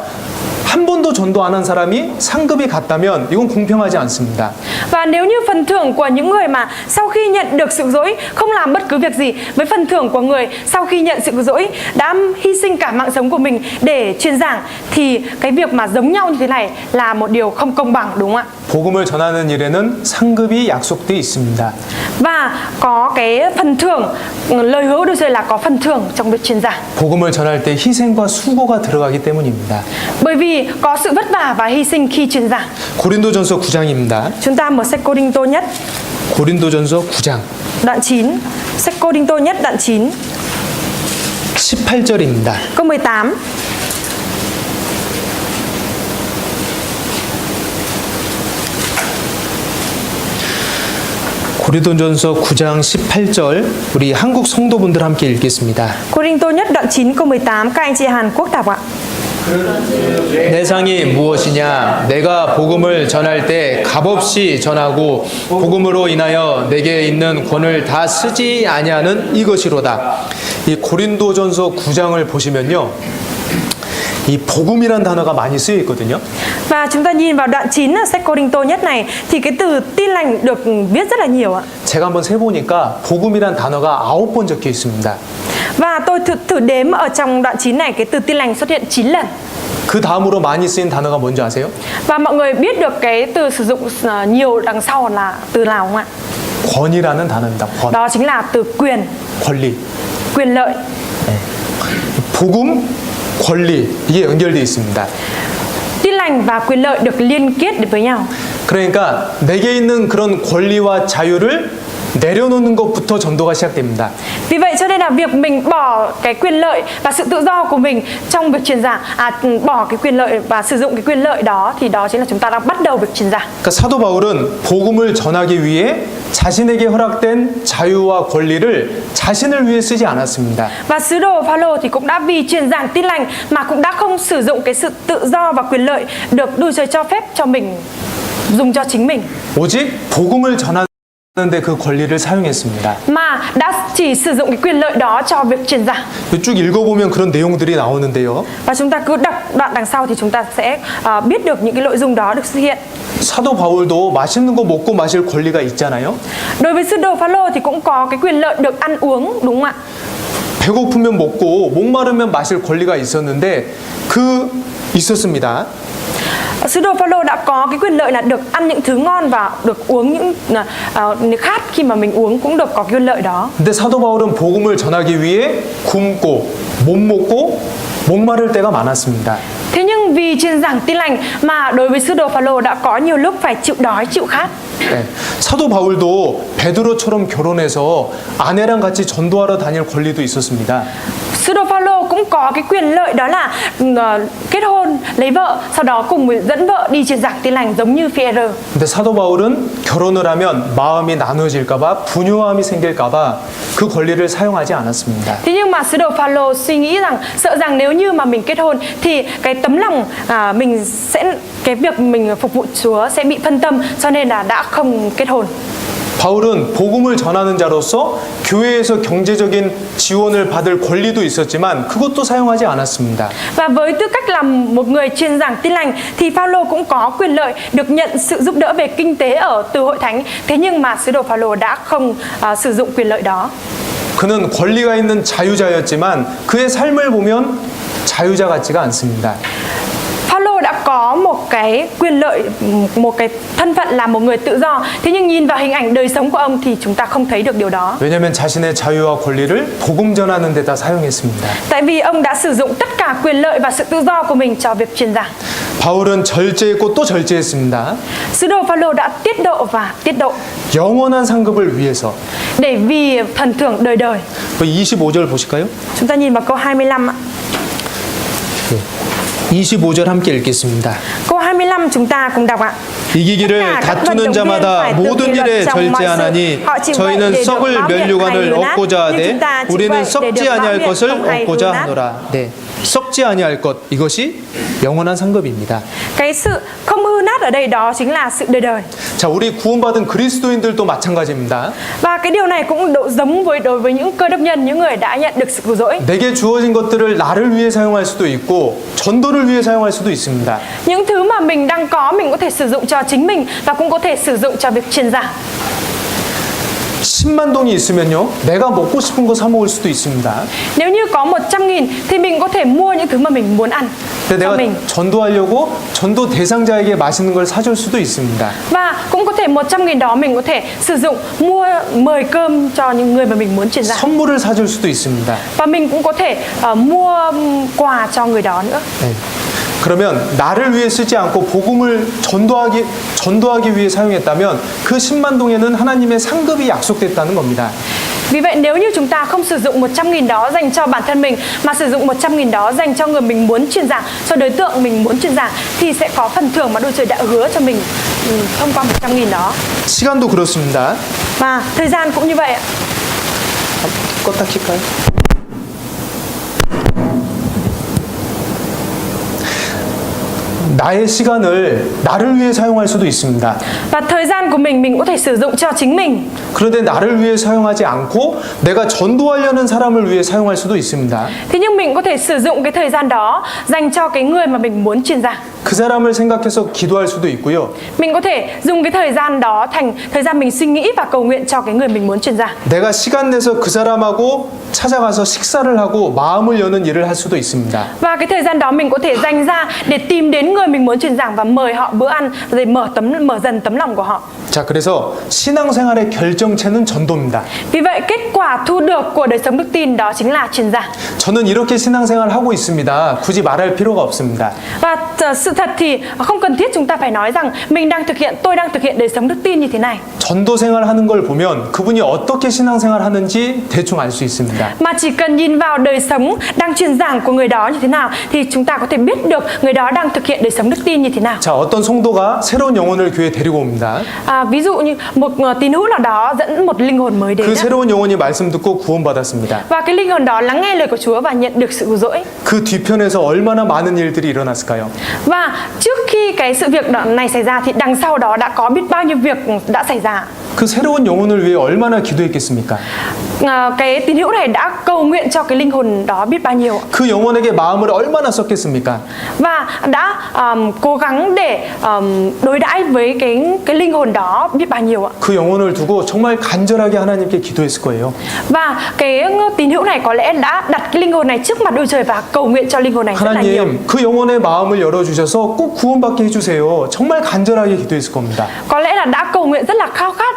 한 번도 전도 안 한 사람이 상급이 같다면 이건 공평하지 않습니다. Và nếu như phần thưởng của những người mà sau khi nhận được sự dỗi không làm bất cứ việc gì với phần thưởng của người sau khi nhận sự dỗi đã hy sinh cả mạng sống của mình để truyền giảng thì cái việc mà giống nhau như thế này là một điều không công bằng đúng không ạ? 복음을 전하는 일에는 상급이 약속돼 있습니다. Và có cái phần thưởng, lời hứa Đức Trời là có phần thưởng trong việc truyền giảng. 복음을 전할 때 희생과 수고가 들어가기 때문입니다. Bởi vì có sự vất vả và hy sinh khi truyền giảng. 고린도전서 9장입니다. Chúng ta mở sách Cô-rinh-tô nhất 고린도전서 9장 đoạn 9. Sách Cô-rinh-tô nhất đoạn 9 18절입니다. câu 18. 고린도전서 9장 18절 우리 한국 성도분들 함께 읽겠습니다. Cô-rinh-tô nhất đoạn 9 câu 18. Các anh chị Hàn Quốc đọc ạ. 내 상이 무엇이냐? 내가 복음을 전할 때 값없이 전하고 복음으로 인하여 내게 있는 권을 다 쓰지 아니하는 이것이로다. 이 고린도전서 9장을 보시면요. 이 복음이란 단어가 많이 쓰여 있거든요. Và chúng ta nhìn vào đoạn 9 ở sách Cô-rinh-tô nhất này thì cái từ tin lành được viết rất là nhiều ạ. 제가 한번 세보니까 복음이란 단어가 9번 적혀 있습니다. Và tôi thử đếm ở trong đoạn 9 này cái từ tin lành xuất hiện 9 lần. 그 다음으로 많이 쓰인 단어가 뭔지 아세요? Và mọi người biết được cái từ sử dụng nhiều đằng sau là từ nào không ạ? 권이라는 단어입니다. 권, Đó chính là từ quyền, 권리. quyền lợi. 복음, 권리 이게 연결되어 있습니다. Tin lành và quyền lợi được liên kết với nhau. 그러니까 내게 있는 그런 권리와 자유를 내려놓는 것부터 전도가 시작됩니다. Vì vậy cho nên là việc mình bỏ cái quyền lợi và sự tự do của mình trong việc truyền giảng, bỏ cái quyền lợi và sử dụng cái quyền lợi đó thì đó chính là chúng ta đang bắt đầu việc truyền giảng. 그러니까 사도 바울은 복음을 전하기 위해 자신에게 허락된 자유와 권리를 자신을 위해 쓰지 않았습니다. Và sứ đồ Phaolô thì cũng đã vì truyền giảng tin lành mà cũng đã không sử dụng cái sự tự do và quyền lợi được Đức Trời cho phép cho mình dùng cho chính mình, 오직 복음을 전하는데 그 권리를 사용했습니다. mà đã chỉ sử dụng cái quyền lợi đó cho việc truyền giảng. 쭉 읽어보면 그런 내용들이 나오는데요. Và chúng ta cứ đọc đoạn đằng sau thì chúng ta sẽ biết được những cái nội dung đó được xuất hiện. 사도 바울도 맛있는 거 먹고 마실 권리가 있잖아요. Đối với sứ đồ Phaolô thì cũng có cái quyền lợi được ăn uống đúng không ạ? 배고프면 먹고 목마르면 마실 권리가 있었는데 있었습니다. Sứ đồ Phaolô đã có cái quyền lợi là được ăn những thứ ngon và được uống những khát khi mà mình uống cũng được có cái quyền lợi đó. 근데 사도 바울은 복음을 전하기 위해 굶고 못 먹고 목마를 때가 많았습니다. Thế nhưng vì truyền giảng tin lành mà đối với sứ đồ Phaolô đã có nhiều lúc phải chịu đói, chịu khát. 네, 사도 바울도 베드로처럼 결혼해서 아내랑 같이 전도하러 다닐 권리도 있었습니다. Sứ đồ Phaolô cũng có cái quyền lợi đó là kết hôn, lấy vợ, sau đó cùng dẫn vợ đi truyền giảng tin lành giống như Phi-e-rơ. 근데 사도 바울은 결혼을 하면 마음이 나누어질까봐 분유함이 생길까봐 그 권리를 사용하지 않았습니다. Thế nhưng mà sứ đồ Phaolô suy nghĩ rằng sợ rằng nếu như mà mình kết hôn thì cái tấm lòng mình sẽ cái việc mình phục vụ Chúa sẽ bị phân tâm, cho nên là đã không kết hôn. 바울은 복음을 전하는 자로서 교회에서 경제적인 지원을 받을 권리도 있었지만 그것도 사용하지 않았습니다. Và với tư cách là một người truyền giảng tin lành thì Phaolô cũng có quyền lợi được nhận sự giúp đỡ về kinh tế từ hội thánh. Thế nhưng mà sứ đồ Phaolô đã không sử dụng quyền lợi đó. 그는 권리가 있는 자유자였지만 그의 삶을 보면 자유자 같지가 않습니다. Phaolô đã có có một cái quyền lợi, một cái thân phận là một người tự do. Thế nhưng nhìn vào hình ảnh đời sống của ông thì chúng ta không thấy được điều đó. 왜냐하면 자신의 자유와 권리를 복음 전하는 데다 사용했습니다. Tại vì ông đã sử dụng tất cả quyền lợi và sự tự do của mình cho việc truyền giảng. 바울은 절제했고 또 절제했습니다. Sứ đồ Phaolô đã tiết độ và tiết độ 영원한 상급을 위해서. để vì thần thưởng đời đời. 그 25절 보실까요? Chúng ta nhìn vào câu 25 ạ. 25절 함께 읽겠습니다. Câu 25 chúng ta cùng đọc ạ. 이기기를 tất cả các vận 다투는 động viên 자마다 phải tự 모든 kỷ luật 일에 trong mọi sự. 절제하나니 Họ chịu vậy 저희는 để được 썩을 báo hiển hay 면류관을 hứa nát. 얻고자 Nhưng 하되 chúng ta chịu vậy 우리는 để 썩지 được báo 아니할 hiển 것을 không hay 얻고자 hứa nát. 하노라. 네, 썩지 아니할 것 이것이 영원한 상급입니다. Cái sự không hư nát ở đây đó chính là sự đời đời. 자, 우리 구원받은 그리스도인들도 마찬가지입니다. Và cái điều này cũng giống với đối với những cơ đốc nhân, những người đã nhận được sự cứu rỗi. 내게 주어진 것들을 나를 위해 사용할 수도 있고 전도를 위해 사용할 수도 있습니다. Những thứ mà mình đang có mình có thể sử dụng cho chính mình và cũng có thể sử dụng cho việc truyền giảng. 10만 동이 있으면요, 내가 먹고 싶은 거 사 먹을 수도 있습니다. Nếu như có 100.000 thì mình có thể mua những thứ mà mình muốn ăn 근데 cho 내가 mình. 전도하려고 전도 대상자에게 맛있는 걸 사줄 수도 있습니다. Và cũng có thể 100.000 đó mình có thể sử dụng mời cơm cho những người mà mình muốn truyền giảng. 선물을 사줄 수도 있습니다. Và mình cũng có thể mua quà cho người đó nữa. 네. 그러면 나를 위해 쓰지 않고 복음을 전도하기 위해 사용했다면 그 10만 동에는 하나님의 상급이 약속됐다는 겁니다. Vì vậy nếu như chúng ta không sử dụng 100.000 đó dành cho bản thân mình mà sử dụng 100.000 đó dành cho người mình muốn truyền giảng, cho đối tượng mình muốn truyền giảng thì sẽ có phần thưởng mà Đức Chúa Trời đã hứa cho mình thông qua 100.000 đó. 시간도 그렇습니다. Và thời gian cũng như vậy ạ. 껐다 킬까요? 나의 시간을 나를 위해 사용할 수도 있습니다. Và thời gian của mình có thể sử dụng cho chính mình. 그런데 나를 위해 사용하지 않고 내가 전도하려는 사람을 위해 사용할 수도 있습니다. Thế nhưng mình có thể sử dụng cái thời gian đó dành cho cái người mà mình muốn truyền giảng. 그 사람을 생각해서 기도할 수도 있고요. Mình có thể dùng cái thời gian đó thành thời gian mình suy nghĩ và cầu nguyện cho cái người mình muốn truyền giảng. 내가 시간 내서 그 사람하고 찾아가서 식사를 하고 마음을 여는 일을 할 수도 있습니다. Và cái thời gian đó mình có thể dành ra để tìm đến người mình muốn truyền giảng và mời họ bữa ăn để mở dần tấm lòng của họ. 자, 그래서 신앙생활의 결정체는 전도입니다. Vì vậy kết quả thu được của đời sống đức tin đó chính là truyền giảng. 저는 이렇게 신앙생활 하고 있습니다. 굳이 말할 필요가 없습니다. Và sự thật thì không cần thiết chúng ta phải nói rằng tôi đang thực hiện đời sống đức tin như thế này. 전도 생활하는 걸 보면 그분이 어떻게 신앙생활 하는지 대충 알 수 있습니다. Mà chỉ cần nhìn vào đời sống đang truyền giảng của người đó như thế nào thì chúng ta có thể biết được người đó đang thực hiện đời sống đức tin như thế nào. 자, 어떤 성도가 새로운 영혼을 교회에 데리고 옵니다. Ví dụ như một tín hữu nào đó dẫn một linh hồn mới đến 그 새로운 영혼이 말씀 듣고 구원받았습니다. và cái linh hồn đó lắng nghe lời của Chúa và nhận được sự cứu rỗi. 그 뒤편에서 얼마나 많은 일들이 일어났을까요? Và trước khi cái sự việc này xảy ra thì đằng sau đó đã có biết bao nhiêu việc đã xảy ra. 그 새로운 영혼을 위해 얼마나 기도했겠습니까? Cái tín hữu này đã cầu nguyện cho cái linh hồn đó biết bao nhiêu. 그 영혼에게 마음을 얼마나 썼겠습니까? Và đã cố gắng để đối đãi với cái linh hồn đó biết bao nhiêu ạ. 그 영혼을 두고 정말 간절하게 하나님께 기도했을 거예요. Và cái tín hữu này có lẽ đã đặt cái linh hồn này trước mặt Đức Trời và cầu nguyện cho linh hồn này rất là nhiều. 하나님, 그 영혼의 마음을 열어주셔서 꼭 구원받게 해주세요. 정말 간절하게 기도했을 겁니다. Có lẽ là đã cầu nguyện rất là khao khát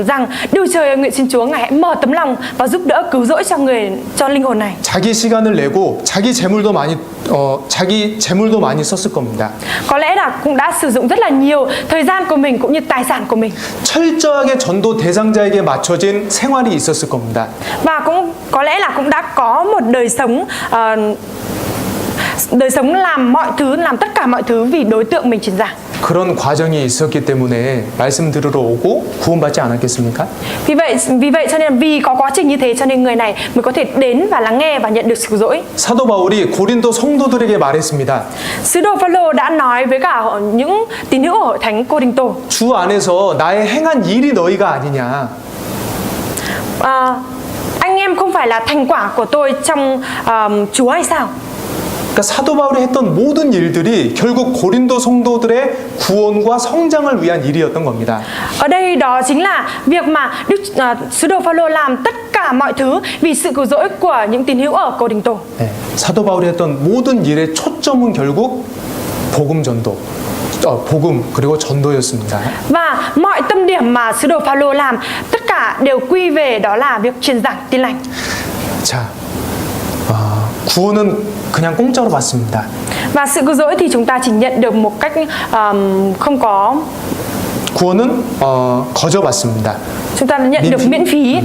rằng Đức Trời nguyện xin Chúa ngài hãy mở tấm lòng và giúp đỡ cứu rỗi cho linh hồn này. 자기 시간을 내고 자기 재물도 많이 썼을 겁니다. Có lẽ là cũng đã sử dụng rất là nhiều thời gian của mình cũng như tài sản của mình. 철저하게 전도 대상자에게 맞춰진 생활이 있었을 겁니다. Và cũng có lẽ là cũng đã có một đời sống làm tất cả mọi thứ vì đối tượng mình truyền giảng. 그런 과정이 있었기 때문에 말씀 들으러 오고 구원받지 않았겠습니까? Vì vậy cho nên vì có quá trình như thế cho nên người này mới có thể đến và lắng nghe và nhận được sự cứu rỗi. 사도 바울이 고린도 성도들에게 말했습니다. Sứ đồ Phaolô đã nói với cả những tín hữu ở hội thánh Cô-rinh-tô. 주 안에서 나의 행한 일이 너희가 아니냐. Anh em không phải là thành quả của tôi trong Chúa hay sao? 그러니까 사도 바울이 했던 모든 일들이 결국 고린도 성도들의 구원과 성장을 위한 일이었던 겁니다. Ở đây đó chính là việc mà sứ đồ Phaolô làm tất cả mọi thứ vì sự cứu rỗi của những tín hữu ở Cô-rinh-tô. 네, 사도 바울이 했던 모든 일의 초점은 결국 복음 전도, 복음 그리고 전도였습니다. Và mọi tâm điểm mà sứ đồ Phaolô làm tất cả đều quy về đó là việc truyền giảng tin lành. 자, 구원은 그냥 공짜로 받습니다. Và sự cứu rỗi thì chúng ta chỉ nhận được một cách không có, 구원은 거저 받습니다. chúng ta đã nhận được miễn phí.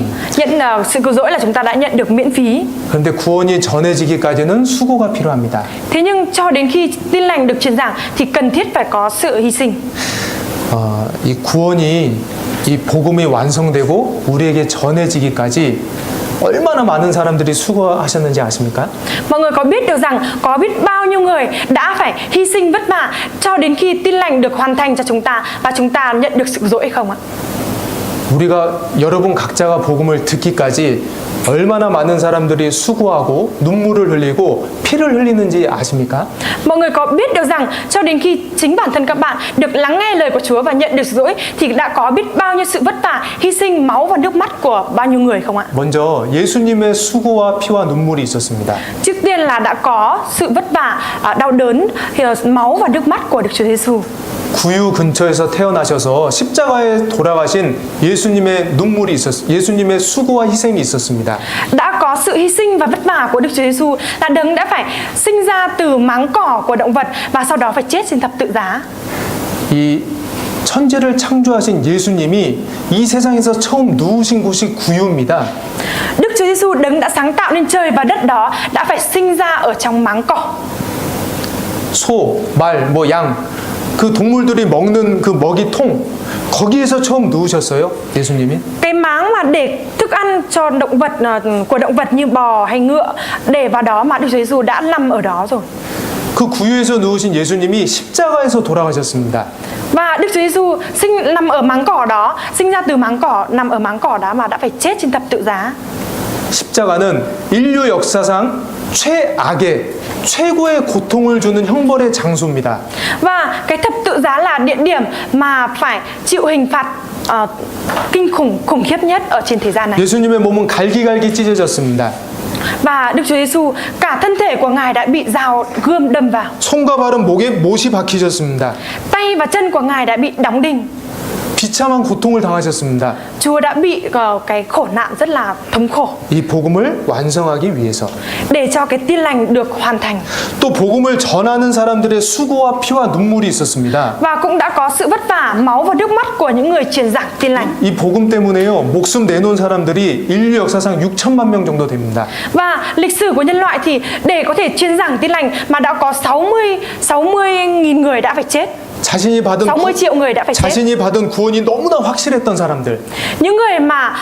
Sự cứu rỗi là chúng ta đã nhận được miễn phí. 그런데 구원이 전해지기까지는 수고가 필요합니다. Thế nhưng cho đến khi tin lành được truyền giảng thì cần thiết phải có sự hy sinh. 이 구원이 이 복음이 완성되고 우리에게 전해지기까지 얼마나 많은 사람들이 수고하셨는지 아십니까? Mọi người có biết được rằng có biết bao nhiêu người đã phải hy sinh vất vả cho đến khi tin lành được hoàn thành cho chúng ta và chúng ta nhận được sự cứu rỗi không ạ? 우리가 여러분 각자가 복음을 듣기까지 얼마나 많은 사람들이 수고하고 눈물을 흘리고 피를 흘리는지 아십니까? Mọi người có biết được rằng cho đến khi chính bản thân các bạn được lắng nghe lời của Chúa và nhận được sự dỗi thì đã có biết bao nhiêu sự vất vả, hy sinh máu và nước mắt của bao nhiêu người không ạ? 먼저 예수님의 수고와 피와 눈물이 있었습니다. Trước tiên là đã có sự vất vả, đau đớn, máu và nước mắt của Đức Chúa Giêsu. 구유 근처에서 태어나셔서 십자가에 돌아가신 예수님의 수고와 희생이 있었습니다. Đã có sự hy sinh và vất vả của Đức Chúa Giêsu là đấng đã phải sinh ra từ máng cỏ của động vật và sau đó phải chết trên thập tự giá. 이 천지를 창조하신 예수님이 이 세상에서 처음 누우신 곳이 구유입니다. Đức Chúa Giêsu đấng đã sáng tạo nên trời và đất đó đã phải sinh ra ở trong máng cỏ. 소, 말, 양 그 동물들이 먹는 그 먹이통 거기에서 처음 누우셨어요, 예수님이. Cái máng mà để thức ăn cho động vật của động vật như bò hay ngựa để vào đó mà Đức Chúa Giêsu đã nằm ở đó rồi. 그 구유에서 누우신 예수님이 십자가에서 돌아가셨습니다. Và Đức Chúa Giêsu nằm ở máng cỏ đó, sinh ra từ máng cỏ, nằm ở máng cỏ đó mà đã phải chết trên thập tự giá. 십자가는 인류 역사상 최고의 고통을 주는 형벌의 장소입니다. Và cái thập tự giá là địa điểm mà phải chịu hình phạt kinh khủng khiếp nhất ở trên thế gian này. 예수님의 몸은 갈기갈기 찢어졌습니다. Và Đức Chúa Giêsu cả thân thể của Ngài đã bị dao gươm đâm vào. 손과 발은 목에 못이 박히셨습니다. Tay và chân của Ngài đã bị đóng đinh. 비참한 고통을 당하셨습니다. Chúa đã bị cái khổ nạn rất là thống khổ. 이 복음을 완성하기 위해서. Để cho cái tin lành được hoàn thành. 또 복음을 전하는 사람들의 수고와 피와 눈물이 있었습니다. Và cũng đã có sự vất vả, máu và nước mắt của những người truyền giảng tin lành. 이 복음 때문에요. 목숨 내놓은 사람들이 인류 역사상 6천만 명 정도 됩니다. Và lịch sử của nhân loại thì để có thể truyền giảng tin lành mà đã có 60.000 người đã phải chết. 60 triệu người đã phải chết. 자신이 받은 구원이 너무나 확실했던 사람들. Những người mà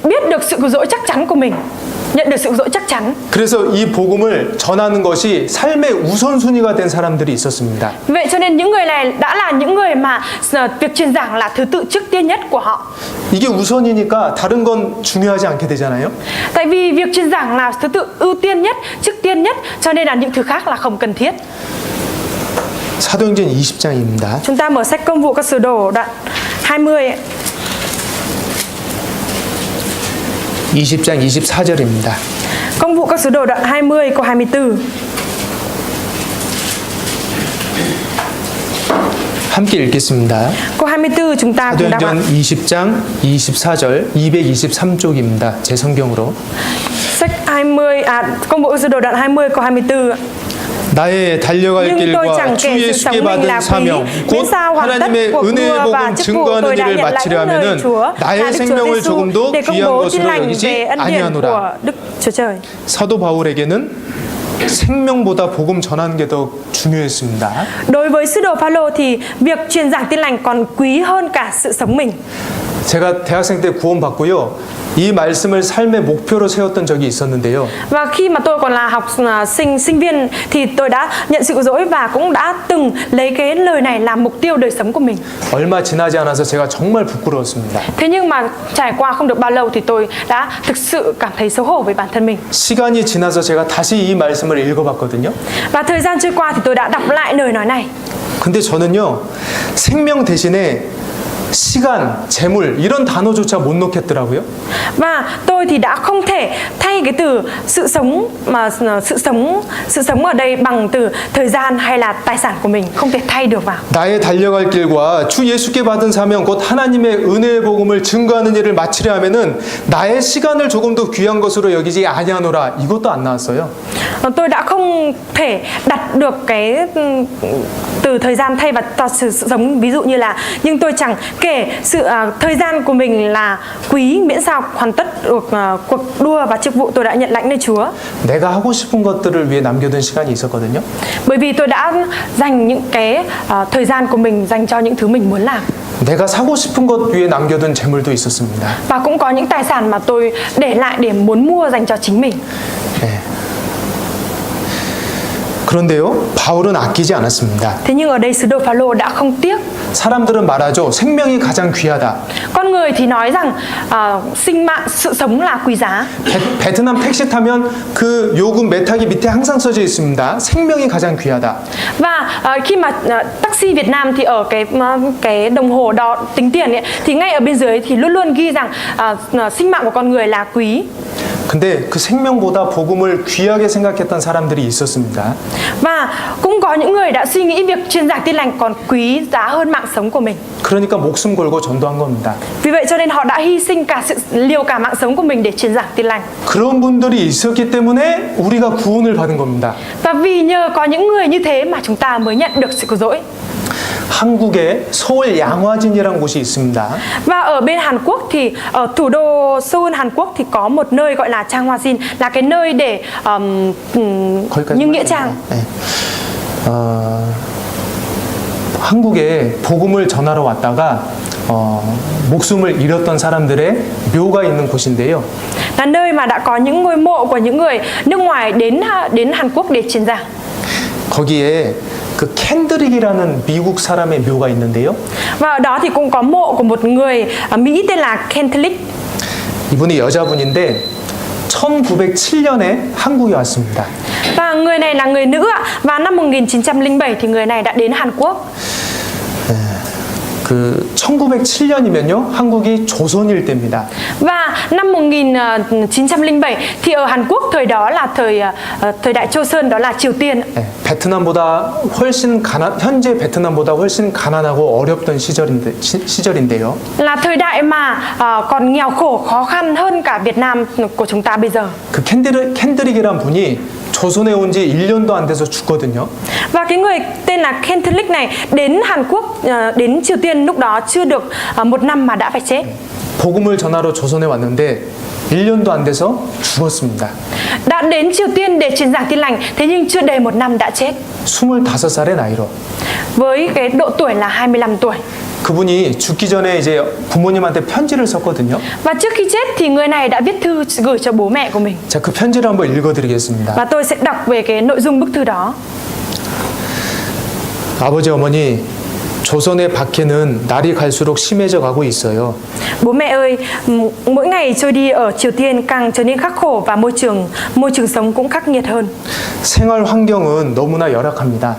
biết được sự cứu rỗi chắc chắn của mình, nhận được sự cứu rỗi chắc chắn. 그래서 이 복음을 전하는 것이 삶의 우선순위가 된 사람들이 있었습니다. Vậy cho nên những người này đã là những người mà việc truyền giảng là thứ tự trước tiên nhất của họ. 이게 우선이니까 다른 건 중요하지 않게 되잖아요. Tại vì việc truyền giảng là thứ tự ưu tiên nhất, trước tiên nhất, cho nên là những thứ khác là không cần thiết. 사도행전 20장입니다. Chúng ta mở sách Công vụ các sứ đồ đoạn 20. 20장 24절입니다. Công vụ các sứ đồ đoạn 20 câu 24. 함께 읽겠습니다. Câu 24 chúng ta cùng đọc ạ. 사도행전 20장 24절 223쪽입니다. 제 성경으로. Sách 20 Công vụ các sứ đồ đoạn 20 câu 24. 나의 달려갈 Nhưng tôi 길과 chẳng 주 kể sự 예수께 sống mình 받은 là quý, 사명 miễn 곧 sao hoàn tất 하나님의 cuộc 은혜의 đua và 복음 chức vụ 증거하는 tôi đã 일을 nhận lại 마치려 lời 하면은 Chúa là 나의 Đức Chúa 생명을 Giêsu 조금도 để công 귀한 bố tin 것으로 lành 여기지 về ân điển 아니하노라. của Đức Chúa Trời. 사도 바울에게는 생명보다 복음 전하는 게 더 중요했습니다. Đối với sứ đồ Phaolô thì việc truyền giảng tin lành còn quý hơn cả sự sống mình. 제가 대학생 때 구원 받고요. 이 말씀을 삶의 목표로 세웠던 적이 있었는데요. Và khi mà tôi còn là sinh viên thì tôi đã nhận sự cứu rỗi và cũng đã từng lấy cái lời này làm mục tiêu đời sống của mình. 얼마 지나지 않아서 제가 정말 부끄러웠습니다. Thế nhưng mà trải qua không được bao lâu thì tôi đã thực sự cảm thấy xấu hổ với bản thân mình. 시간이 지나서 제가 다시 이 말씀을 읽어봤거든요. Và thời gian trôi qua thì tôi đã đọc lại lời nói này. 근데 저는요, 생명 대신에 시간, 재물 이런 단어조차 못 넣겠더라고요. Và tôi thì đã không thể thay cái từ sự sống mà sự sống ở đây bằng từ thời gian hay là tài sản của mình, không thể thay được vào. 나의 달려갈 길과 주 예수께 받은 사명 곧 하나님의 은혜의 복음을 증거하는 일을 마치려 하면은 나의 시간을 조금 더 귀한 것으로 여기지 아니하노라. 이것도 안 나왔어요. Tôi đã không thể đặt được cái từ thời gian thay vào sự sống, ví dụ như là nhưng tôi chẳng kể sự thời gian của mình là quý, miễn sao hoàn tất được cuộc đua và chức vụ tôi đã nhận lãnh nơi Chúa. 내가 하고 싶은 것들을 위해 남겨둔 시간이 있었거든요. Bởi vì tôi đã dành những cái thời gian của mình dành cho những thứ mình muốn làm. 내가 사고 싶은 것 위해 남겨둔 재물도 있었습니다. Và cũng có những tài sản mà tôi để lại để muốn mua dành cho chính mình. 네. 그런데요, 바울은 아끼지 않았습니다. Thế nhưng ở đây sứ đồ Phaolô đã không tiếc. 사람들은 말하죠. 생명이 가장 귀하다. Con người thì nói rằng sinh mạng, sự sống là quý giá. 베트남 택시 타면 그 요금 매타기 밑에 항상 써져 있습니다. 생명이 가장 귀하다. Và khi mà taxi Việt Nam thì ở cái đồng hồ đo tính tiền ấy, thì ngay ở bên dưới thì luôn luôn ghi rằng sinh mạng của con người là quý. 근데 그 생명보다 복음을 귀하게 생각했던 사람들이 있었습니다. Và cũng có những người đã suy nghĩ việc truyền giảng tin lành còn quý giá hơn mạng sống của mình. 그러니까 목숨 걸고 전도한 겁니다. Vì vậy cho nên họ đã hy sinh liều cả mạng sống của mình để truyền giảng tin lành. 그런 분들이 있었기 때문에 우리가 구원을 받은 겁니다. Và vì nhờ có những người như thế mà chúng ta mới nhận được sự cứu rỗi. 한국에 서울 양화진이라는 곳이 있습니다. Và ở bên Hàn Quốc thì ở thủ đô Seoul Hàn Quốc thì có một nơi gọi là Trang Hoa Jin, là cái nơi để như nghĩa trang. 네. 한국에 복음을 전하러 왔다가 목숨을 잃었던 사람들의 묘가 있는 곳인데요. Là nơi mà đã có những ngôi mộ của những người nước ngoài đến Hàn Quốc để truyền giảng. 거기에 그 캔드릭이라는 미국 사람의 묘가 있는데요. Và ở đó thì cũng có mộ của một người Mỹ tên là Kendrick. 이분이 여자분인데 1907년에 한국에 왔습니다. Và người này là người nữ ạ. Và năm 1907 thì người này đã đến Hàn Quốc. 그 1907년이면요 한국이 조선일 때입니다. Và năm 1907 thì ở Hàn Quốc thời đó là thời đại Choson, đó là Triều Tiên. 네, 현재 베트남보다 훨씬 가난하고 어렵던 시절인데요. Là thời đại mà còn nghèo khổ, khó khăn hơn cả Việt Nam của chúng ta bây giờ. 그 캔드릭이란 분이 조선에 온 지 1년도 안 돼서 죽거든요. Và cái người tên là Kendrick này đến Hàn Quốc, đến Triều Tiên lúc đó chưa được 1 năm mà đã phải chết. 복음을 전하러 조선에 왔는데 1년도 안 돼서 죽었습니다. Đã đến Triều Tiên để truyền giảng tin lành, thế nhưng chưa đầy 1 năm đã chết. 25살의 나이로. Với cái độ tuổi là 25 tuổi. 그분이 죽기 전에 이제 부모님한테 편지를 썼거든요. Và trước khi chết thì người này đã viết thư gửi cho bố mẹ của mình. 자, 그 편지를 한번 읽어드리겠습니다. Và tôi sẽ đọc về cái nội dung bức thư đó. 아버지 어머니, 조선의 박해는 날이 갈수록 심해져 가고 있어요. Bố mẹ ơi, mỗi ngày trôi đi ở Triều Tiên càng trở nên khắc khổ và môi trường sống cũng khắc nghiệt hơn. 생활 환경은 너무나 열악합니다.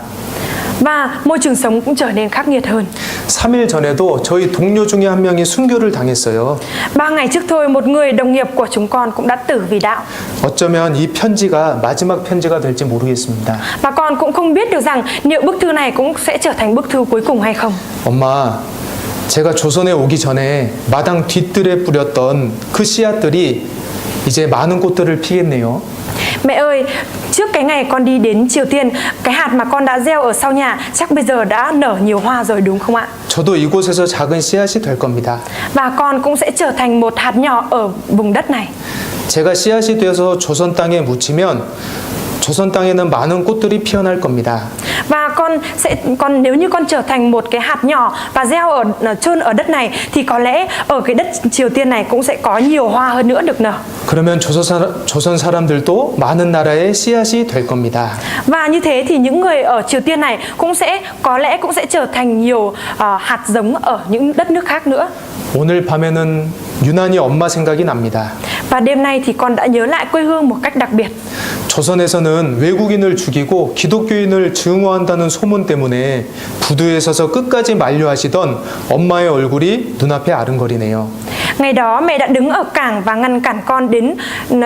Và môi trường sống cũng trở nên khắc nghiệt hơn. 3일 전에도 저희 동료 중에 한 명이 순교를 당했어요. 3 ngày trước thôi, một người đồng nghiệp của chúng con cũng đã tử vì đạo. 어쩌면 이 편지가 마지막 편지가 될지 모르겠습니다. Và con cũng không biết được rằng liệu bức thư này cũng sẽ trở thành bức thư cuối cùng hay không. 엄마, 제가 조선에 오기 전에 마당 뒤뜰에 뿌렸던 그 씨앗들이 이제 많은 꽃들을 피겠네요. Mẹ ơi, trước cái ngày con đi đến Triều Tiên, cái hạt mà con đã gieo ở sau nhà chắc bây giờ đã nở nhiều hoa rồi đúng không ạ? 저도 이곳에서 작은 씨앗이 될 겁니다. Và con cũng sẽ trở thành một hạt nhỏ ở vùng đất này. 제가 씨앗이 되어서 조선 땅에 묻히면 조선 땅에는 많은 꽃들이 피어날 겁니다. Và nếu như con trở thành một cái hạt nhỏ và gieo chôn ở đất này thì có lẽ ở cái đất Triều Tiên này cũng sẽ có nhiều hoa hơn nữa được nở. 그러면 조선 사람들도 많은 나라의 씨앗이 될 겁니다. Và như thế thì những người ở Triều Tiên này có lẽ cũng sẽ trở thành nhiều hạt giống ở những đất nước khác nữa. 오늘 밤에는 유난히 엄마 생각이 납니다. Và đêm nay thì con đã nhớ lại quê hương một cách đặc biệt. 조선에서는 외국인을 죽이고 기독교인을 증오한다는 소문 때문에 부두에 서서 끝까지 만류하시던 엄마의 얼굴이 눈앞에 아른거리네요. Ngày đó mẹ đã đứng ở cảng và ngăn cản con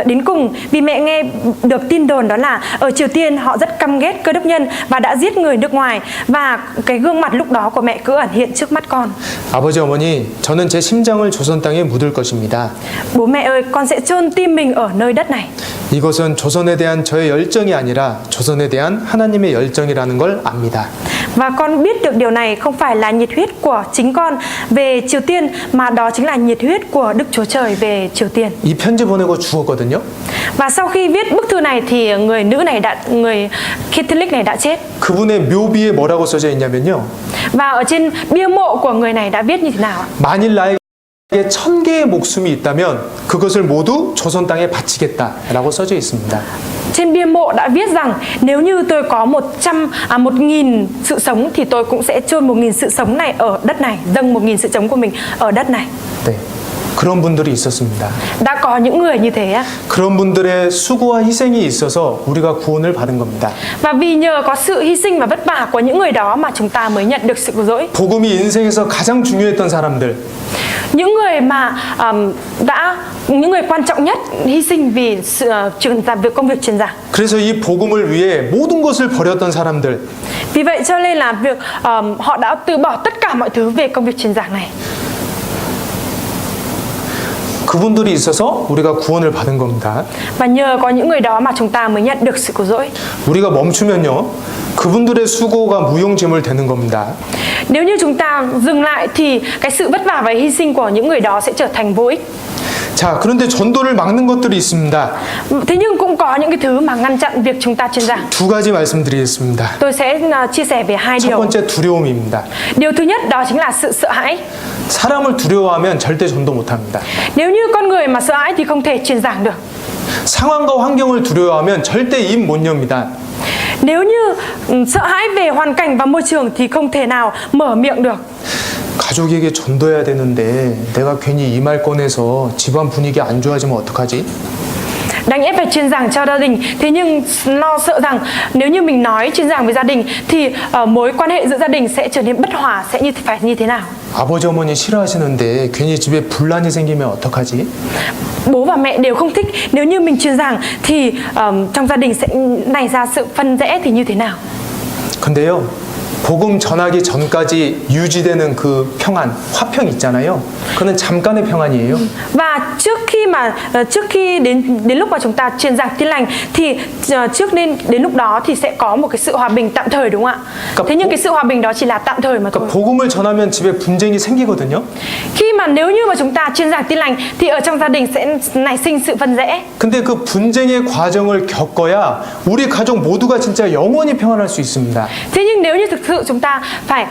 đến cùng vì mẹ nghe được tin đồn đó là ở Triều Tiên họ rất căm ghét Cơ đốc nhân và đã giết người nước ngoài, và cái gương mặt lúc đó của mẹ cứ ẩn hiện trước mắt con. 아버지 어머니, 저는 제 심장을 조선 땅에 묻을 것입니다. Bố mẹ ơi, con sẽ chôn tim mình ở nơi đất này. 이것은 조선에 대한 저의 열정이 아니라 조선에 대한 하나님의 열정이라는 걸 압니다. Và con biết được điều này không phải là nhiệt huyết của chính con về Triều Tiên, mà đó chính là nhiệt huyết của Đức Chúa Trời về Triều Tiên. 이 편지 보내고 죽었거든요. Và sau khi viết bức thư này thì người Catholic này đã chết. 그분의 묘비에 뭐라고 써져 있냐면요. Và ở trên bia mộ của người này đã viết như thế nào ạ? 만일 나에게 1000개의 목숨이 있다면 그것을 모두 조선 땅에 바치겠다라고 써져 있습니다. Trên bia mộ đã viết rằng nếu như tôi có 1.000 sự sống thì tôi cũng sẽ chôn 1.000 sự sống này ở đất này, dâng 1.000 sự sống của mình ở đất này. 네, 그런 분들이 있었습니다. Đã có những người như thế á. 그런 분들의 수고와 희생이 있어서 우리가 구원을 받은 겁니다. Và vì nhờ có sự hy sinh và vất vả của những người đó mà chúng ta mới nhận được sự cứu rỗi. 복음이 인생에서 가장 중요했던 사람들, Những người mà những người quan trọng nhất hy sinh vì sự công việc truyền giảng. 그래서 이 복음을 위해 모든 것을 버렸던 사람들, Vì vậy cho nên là họ đã từ bỏ tất cả mọi thứ về công việc truyền giảng này. 그분들이 있어서 우리가 구원을 받은 겁니다. Và nhờ có những người đó mà chúng ta mới nhận được sự cứu rỗi. 우리가 멈추면요, 그분들의 수고가 무용지물 되는 겁니다. Nếu như chúng ta dừng lại thì cái sự vất vả và hy sinh của những người đó sẽ trở thành vô ích. 자, 그런데 전도를 막는 것들이 있습니다. Thế nhưng cũng có những cái thứ mà ngăn chặn việc chúng ta truyền giảng. 두 가지 말씀드리겠습니다. Tôi sẽ chia sẻ về hai 첫 điều. 번째 두려움입니다. Điều thứ nhất đó chính là sự sợ hãi. 사람을 두려워하면 절대 전도 못합니다. Nếu như con người mà sợ hãi thì không thể truyền giảng được. 상황과 환경을 두려워하면 절대 입 못 엽니다. Nếu như sợ hãi về hoàn cảnh và môi trường thì không thể nào mở miệng được. 가족에게 전도해야 되는데 내가 괜히 이 말 꺼내서 집안 분위기 안 좋아지면 어떡하지? Đáng lẽ phải truyền giảng cho gia đình, thế nhưng lo sợ rằng nếu như mình nói truyền giảng với gia đình thì mối quan hệ giữa gia đình sẽ trở nên bất hòa, sẽ phải như thế nào? 아버지 어머니 싫어하시는데 괜히 집에 분란이 생기면 어떡하지? Bố và mẹ đều không thích, nếu như mình truyền giảng thì trong gia đình sẽ nảy ra sự phân rẽ thì như thế nào? 근데요, 복음 전하기 전까지 유지되는 그 평안, 화평 있잖아요. 그건 잠깐의 평안이에요. Và trước khi đến lúc mà chúng ta truyền giảng tin lành thì đến lúc đó thì sẽ có một cái sự hòa bình tạm thời, đúng không ạ? Thế nhưng cái sự hòa bình đó chỉ là tạm thời mà thôi. 그러니까 복음을 전하면 집에 분쟁이 생기거든요. Nếu như mà chúng ta truyền giảng tin lành thì ở trong gia đình sẽ nảy sinh sự phân rẽ. 근데 그 분쟁의 과정을 겪어야 우리 가족 모두가 진짜 영원히 평안할 수 있습니다. Thế nhưng nếu như thực sự chúng ta phải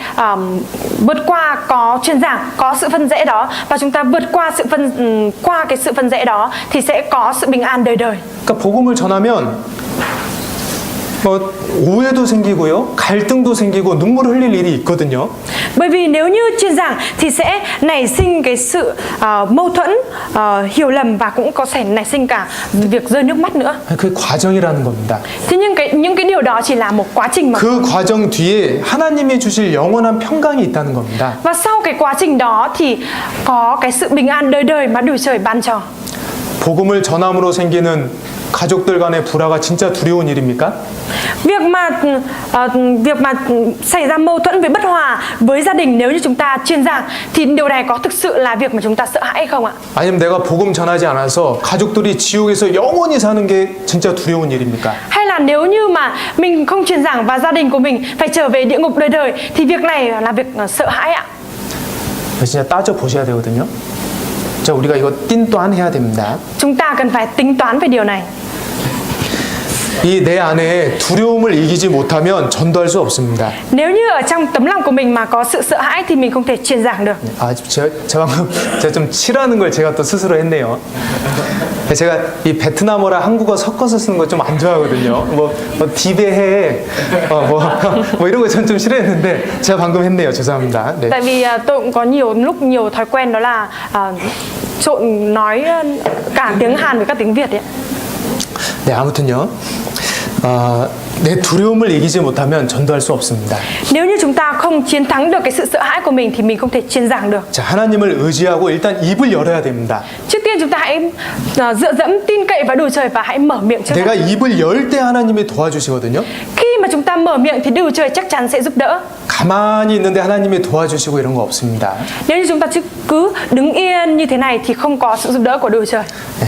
vượt qua có truyền giảng, có sự phân rẽ đó, và chúng ta vượt qua cái sự phân rẽ đó thì sẽ có sự bình an đời đời. 그러니까 복음을 전하면 오해도 생기고요, 갈등도 생기고 눈물 흘릴 일이 있거든요. Bởi vì nếu như truyền giảng thì sẽ nảy sinh cái sự mâu thuẫn, hiểu lầm, và cũng có thể nảy sinh cả việc rơi nước mắt nữa. 그게 과정이라는 겁니다. Thế nhưng những cái điều đó chỉ là một quá trình mà. 그 과정 뒤에 하나님이 주실 영원한 평강이 있다는 겁니다. Và sau cái quá trình đó thì có cái sự bình an đời đời mà Đức Trời ban cho. 복음을 전함으로 생기는 가족들 간의 불화가 진짜 두려운 일입니까? Việc mà xảy ra mâu thuẫn với bất hòa với gia đình nếu như chúng ta truyền giảng thì điều này có thực sự là việc mà chúng ta sợ hãi hay không ạ? 아니면 내가 복음 전하지 않아서 가족들이 지옥에서 영원히 사는 게 진짜 두려운 일입니까? Hay là nếu như mà mình không truyền giảng và gia đình của mình phải trở về địa ngục đời đời thì việc này là việc sợ hãi ạ? 진짜 따져 보셔야 되거든요. 자, 우리가 이거 띵또한 해야 됩니다. Chúng ta cần phải tính toán về điều này. 이 내 안에 두려움을 이기지 못하면 전도할 수 없습니다. Nếu như ở trong tấm lòng của mình mà có sự sợ hãi thì mình không thể truyền giảng được. 아, 제가 방금 좀 치라는 걸 제가 또 스스로 했네요. 제가 이 베트남어랑 한국어 섞어서 쓰는 거 좀 안 좋아하거든요. 뭐 디베해, 뭐 이런 거 전 좀 싫어했는데 제가 방금 했네요. 죄송합니다. 네. Tại vì tôi cũng có nhiều lúc nhiều thói quen đó là trộn nói cả tiếng Hàn với các tiếng Việt ấy. 네, 아무튼요. 내 두려움을 이기지 못하면 전도할 수 없습니다. Nếu như chúng ta không chiến thắng được cái sự sợ hãi của mình thì mình không thể truyền giảng được. 자, 하나님을 의지하고 일단 입을 열어야 됩니다. Trước tiên chúng ta hãy dựa dẫm tin cậy vào Đức Trời và hãy mở miệng trước. 내가 입을 열 때 하나님이 도와주시거든요. Khi mà chúng ta mở miệng thì Đức Trời chắc chắn sẽ giúp đỡ. 가만히 있는데 하나님이 도와주시고 이런 거 없습니다. Nếu như chúng ta cứ đứng yên như thế này thì không có sự giúp đỡ của Đức Trời. 네.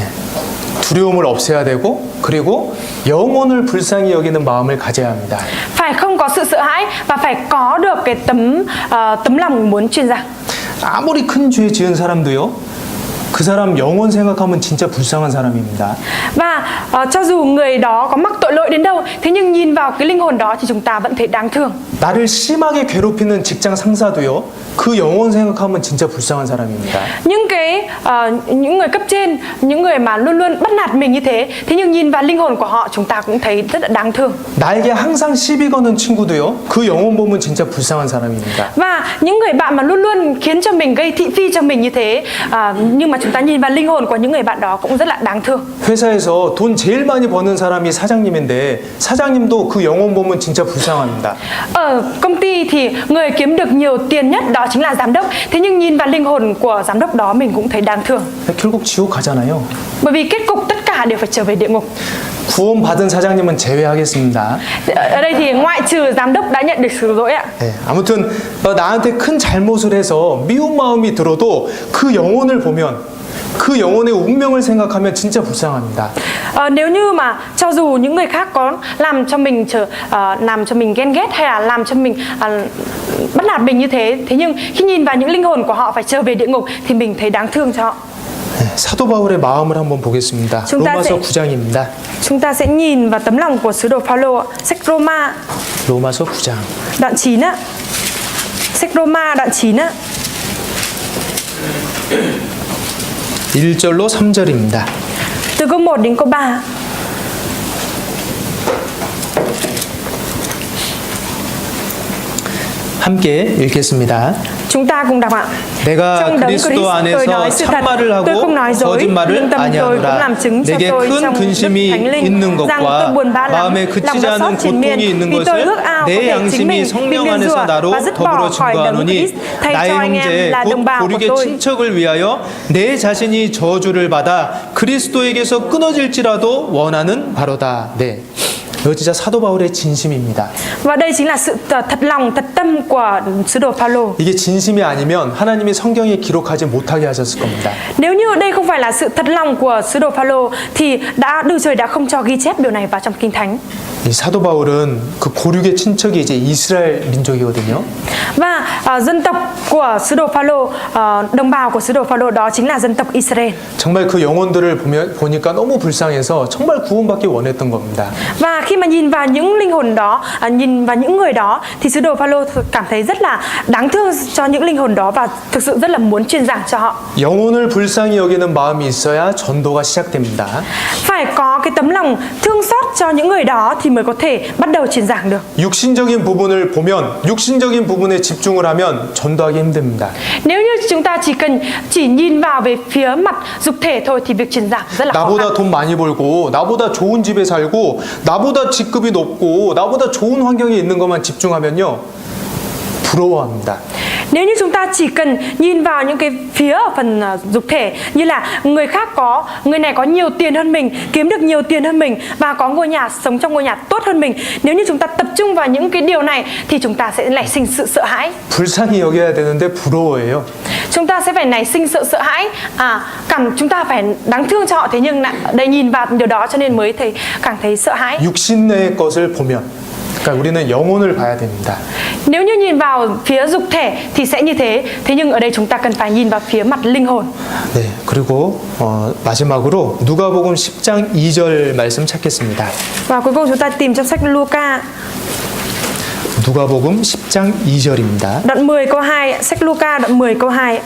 두려움을 없애야 되고 그리고 영혼을 불쌍히 여기는 마음을 가져야 합니다. Phải không có sự sợ hãi và phải có được cái tấm lòng muốn truyền giảng. 아무리 큰 죄 지은 사람도요. 그 사람 영혼 생각하면 진짜 불쌍한 사람입니다. Và cho dù người đó có mắc tội lỗi đến đâu, thế nhưng nhìn vào cái linh hồn đó thì chúng ta vẫn thấy đáng thương. 나를 심하게 괴롭히는 직장 상사도요. 그 영혼 생각하면 진짜 불쌍한 사람입니다. Những người cấp trên, những người mà luôn luôn bắt nạt mình như thế, thế nhưng nhìn vào linh hồn của họ chúng ta cũng thấy rất là đáng thương. 나에게 항상 시비 거는 친구도요. 그 영혼 보면 진짜 불쌍한 사람입니다. Và những người bạn mà luôn luôn khiến cho mình gây thị phi cho mình như thế, nhưng mà chúng ta nhìn vào linh hồn của những người bạn đó cũng rất là đáng thương. 회사에서 돈 제일 많이 버는 사람이 사장님인데 사장님도 그 영혼 보면 진짜 불쌍합니다. Ở công ty thì người kiếm được nhiều tiền nhất đó chính là giám đốc. Thế nhưng nhìn vào linh hồn của giám đốc đó mình cũng thấy đáng thương. 결국 지옥 가잖아요. Bởi vì kết cục tất cả đều phải trở về địa ngục. 구원 받은 사장님은 제외하겠습니다. Ở đây thì ngoại trừ giám đốc đã nhận được sự lỗi ạ. 네, 아무튼 나한테 큰 잘못을 해서 미운 마음이 들어도 그 영혼을 보면 그 영혼의 운명을 생각하면 진짜 불쌍합니다. Nếu như mà cho dù những người khác có làm cho mình ghen ghét hay là làm cho mình bắt nạt mình như thế, thế nhưng khi nhìn vào những linh hồn của họ phải trở về địa ngục thì mình thấy đáng thương cho họ. 네, 사도 바울의 마음을 한번 보겠습니다. 로마서 9장입니다. Chúng ta sẽ nhìn vào tấm lòng của sứ đồ Phaolô, sách Roma, 로마서 9장. đoạn 9 á. Sách Roma đoạn 9 á. 1절로 3절입니다. Từ câu 1 đến câu 3. 함께 읽겠습니다. Chúng ta cùng đọc ạ. 내가 Trong đấng 그리스도 Christ tôi 안에서 nói sự thật, 참말을 tôi 하고 không nói dối, 거짓말을 lương tâm tôi cũng làm 아니하노라. chứng cho 내게 tôi 큰 trong Đức 근심이 Thánh Linh 있는 rằng tôi 것과 buồn bã lắm, 마음에 lòng 그치지 đau xót 않은 triền miên, 고통이 있는 vì tôi ước 것을 ao có 내 thể chính 양심이 mình bị 성령 nguyền 안에서 rủa 나로 và dứt 더불어 bỏ khỏi đấng 증거하노니 Christ thay 나의 cho anh em 형제 là 곧 đồng bào của 고륙의 tôi. 친척을 위하여 내 자신이 저주를 받아 그리스도에게서 끊어질지라도 원하는 바로다. 네. 이거 진짜 사도 바울의 진심입니다. Và đây chính là sự thật lòng, thật tâm của sứ đồ Phaolô. 이게 진심이 아니면 하나님이 성경에 기록하지 못하게 하셨을 겁니다. Nếu như đây không phải là sự thật lòng của sứ đồ Phaolô thì Đức Trời đã không cho ghi chép điều này vào trong Kinh Thánh. 이 사도 바울은 그 고륙의 친척이 이제 이스라엘 민족이거든요. Và dân tộc của sứ đồ Phaolô, đồng bào của sứ đồ Phaolô đó chính là dân tộc Israel. 정말 그 영혼들을 보니까 너무 불쌍해서 정말 구원받기 원했던 겁니다. Và khi mà nhìn vào những linh hồn đó, nhìn vào những người đó thì sứ đồ Phaolô cảm thấy rất là đáng thương cho những linh hồn đó và thực sự rất là muốn truyền giảng cho họ. 영혼을 불쌍히 여기는 마음이 있어야 전도가 시작됩니다. Phải có cái tấm lòng thương xót cho những người đó thì mới có thể bắt đầu truyền giảng được. 육신적인 부분을 보면 육신적인 부분에 집중을 하면 전도하기 힘듭니다. Nếu như chúng ta chỉ nhìn vào về phía mặt dục thể thôi thì việc truyền giảng rất là khó khăn. 나보다 돈 많이 벌고 나보다 좋은 집에 살고 나보다 직급이 높고 나보다 좋은 환경에 있는 것만 집중하면요. 부러워합니다. Nếu như chúng ta chỉ cần nhìn vào những cái phía ở phần dục thể như là người này có nhiều tiền hơn mình, kiếm được nhiều tiền hơn mình và có ngôi nhà, sống trong ngôi nhà tốt hơn mình. Nếu như chúng ta tập trung vào những cái điều này thì chúng ta sẽ nảy sinh sự sợ hãi. 불쌍히 여겨야 되는데 부러워해요. Chúng ta sẽ phải nảy sinh sự sợ hãi, chúng ta phải đáng thương cho họ, thế nhưng đây nhìn vào điều đó cho nên mới cảm thấy sợ hãi. 육신의 것을 보면 그러니까 우리는 영혼을 봐야 됩니다. Nếu như nhìn vào phía dục thể thì sẽ như thế nhưng ở đây chúng ta cần phải nhìn vào phía mặt linh hồn. 네, 그리고 마지막으로 누가복음 10장 2절 말씀 찾겠습니다. Và cuối cùng chúng ta tìm trong sách Luca 누가복음 10장 2절입니다. đoạn 10 câu 2, sách Luca đoạn 10 câu 2.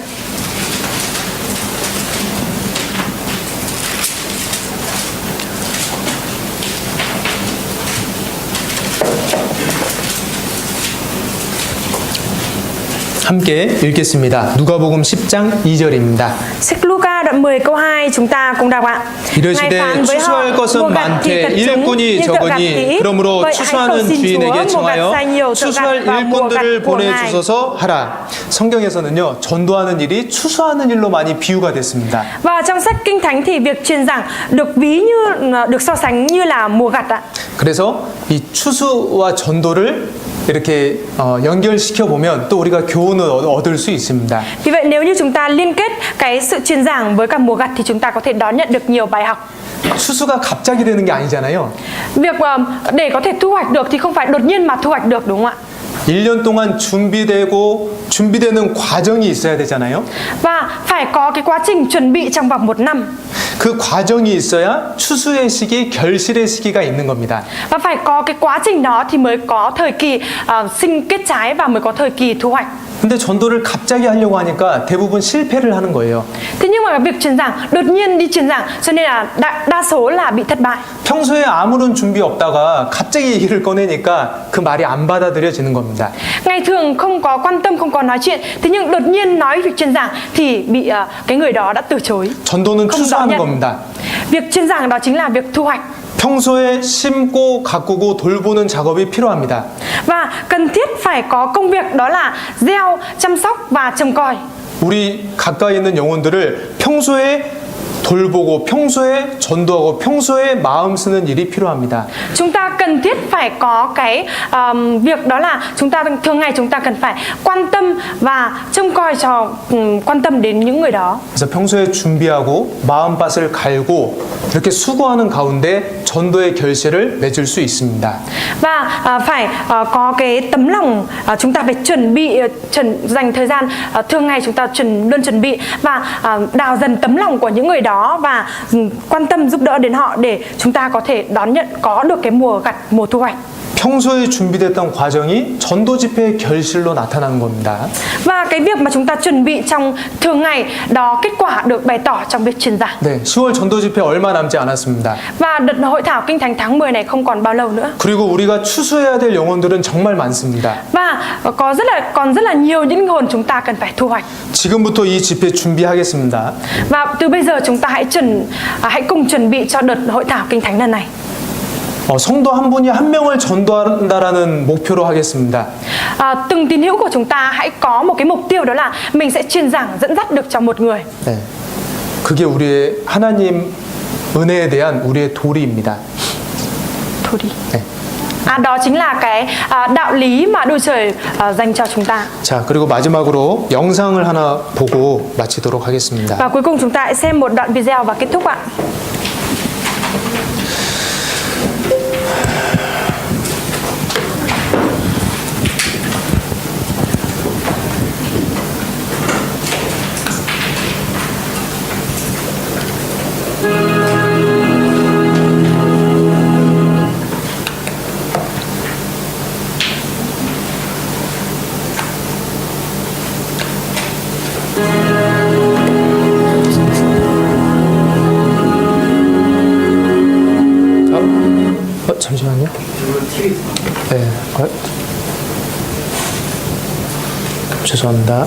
함께 읽겠습니다. 누가복음 10장 2절입니다. Sách Luca đoạn 10 câu 2 chúng ta cùng đọc ạ. 이르시되 추수할 것은 많되 일꾼이 적으니 그러므로 추수하는 주인에게 청하여 추수할 일꾼들을 보내주소서 하라. 성경에서는요, 전도하는 일이 추수하는 일로 많이 비유가 됐습니다. Và trong sách Kinh Thánh thì việc truyền giảng được ví như được so sánh như là mùa gặt ạ. 그래서 이 추수와 전도를 이렇게 연결시켜 보면 또 우리가 교훈을 얻을 수 있습니다. Vì vậy nếu như chúng ta liên kết cái sự truyền giảng với cả mùa gặt thì chúng ta có thể đón nhận được nhiều bài học. 추수가 갑자기 되는 게 아니잖아요. Việc để có thể thu hoạch được thì không phải đột nhiên mà thu hoạch được, đúng không ạ? 1년 동안 준비되는 과정이 있어야 되잖아요. Và phải có cái quá trình chuẩn bị trong vòng 1 năm. 그 과정이 있어야 추수의 시기, 결실의 시기가 있는 겁니다. Và phải có cái quá trình đó thì mới có thời kỳ sinh kết trái và mới có thời kỳ thu hoạch. 근데 전도를 갑자기 하려고 하니까 대부분 실패를 하는 거예요. Thế nhưng mà việc truyền giảng đột nhiên đi truyền giảng cho nên là đa số là bị thất bại. 평소에 아무런 준비 없다가 갑자기 얘기를 꺼내니까 그 말이 안 받아들여지는 겁니다. Ngày thường không có quan tâm, không có nói chuyện, thế nhưng đột nhiên nói việc truyền giảng thì bị cái người đó đã từ chối. 전도는 không 추수하는 đón nhận. 겁니다. Việc truyền giảng đó chính là việc thu hoạch. 평소에 심고 가꾸고 돌보는 작업이 필요합니다. Và cần thiết phải có công việc đó là gieo, chăm sóc và trông coi. 우리 가까이 있는 영혼들을 평소에 돌보고 평소에 전도하고 평소에 마음 쓰는 일이 필요합니다. Chúng ta cần thiết phải có cái việc đó là chúng ta thường ngày chúng ta cần phải quan tâm và trông coi quan tâm đến những người đó. 그래서 평소에 준비하고 마음밭을 갈고 이렇게 수고하는 가운데 전도의 결실을 맺을 수 있습니다. Và phải có cái tấm lòng, chúng ta phải chuẩn bị, dành thời gian thường ngày chúng ta luôn chuẩn bị và đào dần tấm lòng của những người đó và quan tâm giúp đỡ đến họ để chúng ta có thể đón nhận có được cái mùa gặt, mùa thu hoạch. 평소에 준비됐던 과정이 전도 집회의 결실로 나타나는 겁니다. Và cái việc mà chúng ta chuẩn bị trong thường ngày đó kết quả được bày tỏ trong việc truyền giảng. 네, 10월 전도 집회 얼마 남지 않았습니다. Và đợt hội thảo Kinh Thánh tháng 10 này không còn bao lâu nữa. 그리고 우리가 추수해야 될 영혼들은 정말 많습니다. Và còn rất là nhiều những hồn chúng ta cần phải thu hoạch. 지금부터 이 집회 준비하겠습니다. Và từ bây giờ chúng ta hãy cùng chuẩn bị cho đợt hội thảo Kinh Thánh lần này. 성도 한 분이 한 명을 전도한다라는 목표로 하겠습니다. Từng tín hữu của chúng ta hãy có một cái mục tiêu, đó là mình sẽ truyền giảng dẫn dắt được cho một người. 네, 그게 우리의 하나님 은혜에 대한 우리의 도리입니다. Thôi đi. 네. Đó chính là cái đạo lý mà Đức Trời dành cho chúng ta. 자, 그리고 마지막으로 영상을 하나 보고 마치도록 하겠습니다. Và cuối cùng chúng ta hãy xem một đoạn video và kết thúc ạ. 잠시만요. 네, 죄송합니다.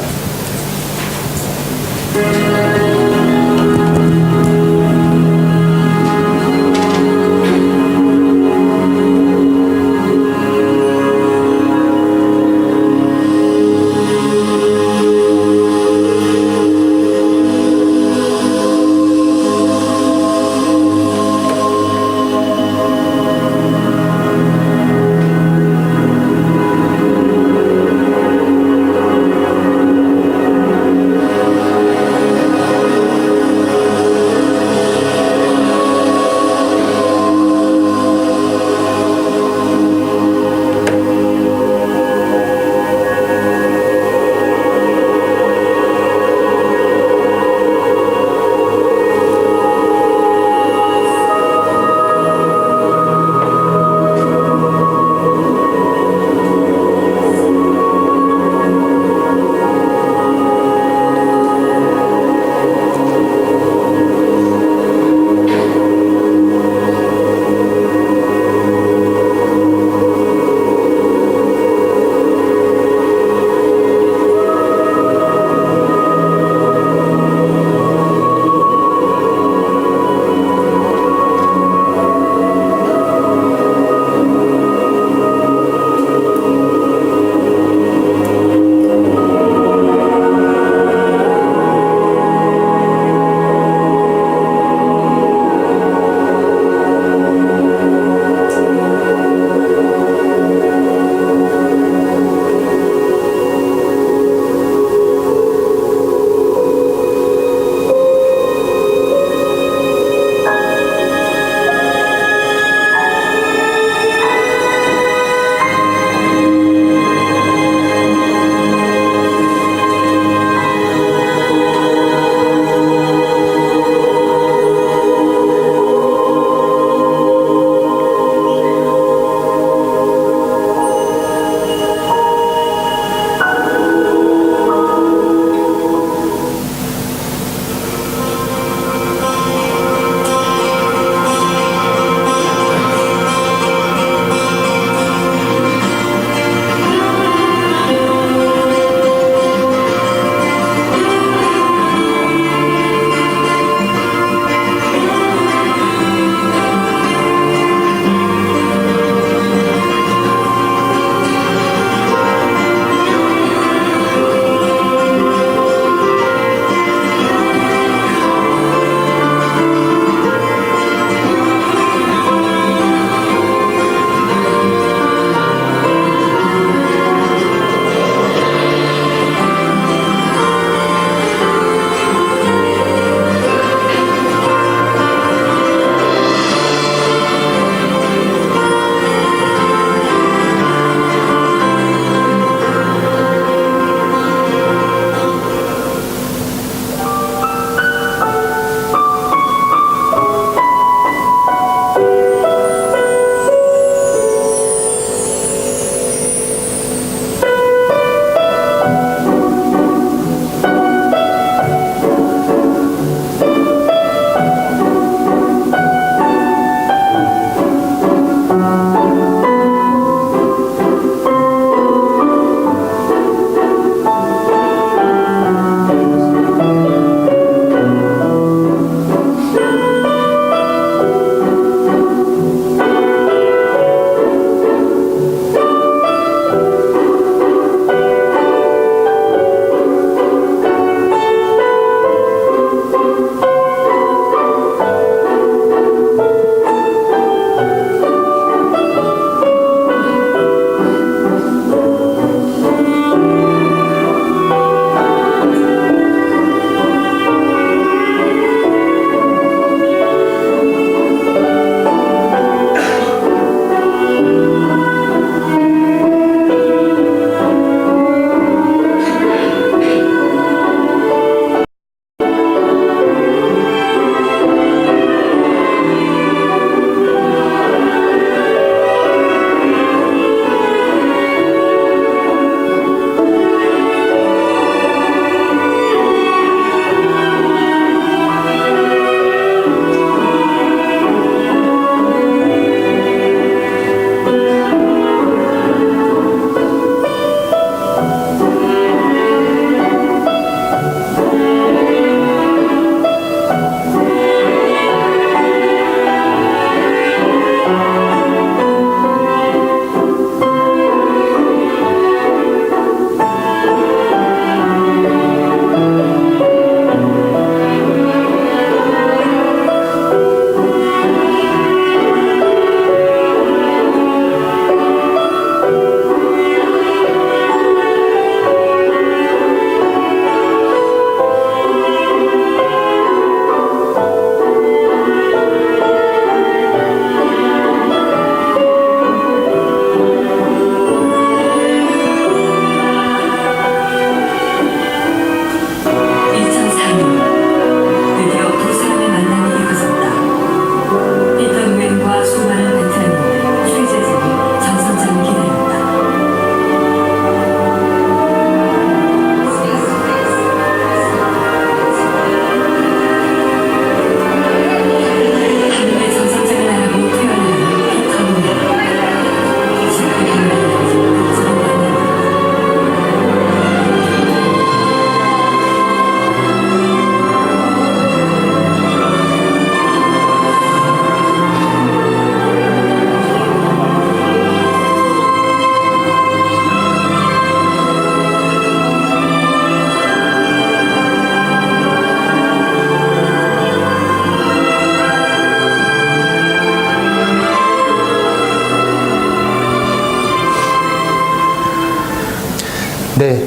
네,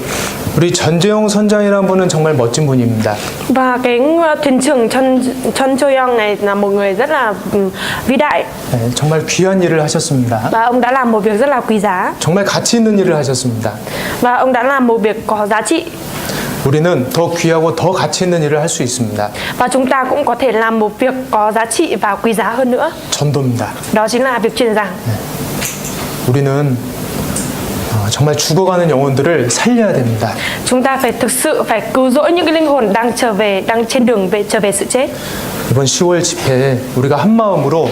우리 전재영 선장이라는 분은 정말 멋진 분입니다. Và cái thuyền trưởng Chon Choi-young này là một người rất là vĩ đại 네, 정말 귀한 일을 하셨습니다. và ông đã làm một việc rất là quý giá 정말 가치 있는 일을 하셨습니다. và ông đã làm một việc có giá trị 우리는 더 귀하고 더 가치 있는 일을 할 수 있습니다. và chúng ta cũng có thể làm một việc có giá trị và quý giá hơn nữa. 전도입니다. Đó chính là việc truyền giảng. 우리는 정말 죽어가는 영혼들을 살려야 됩니다. Chúng ta phải thực sự phải cứu rỗi những cái linh hồn đang trên đường trở về sự chết. 이번 10월 집회에 우리가 한 마음으로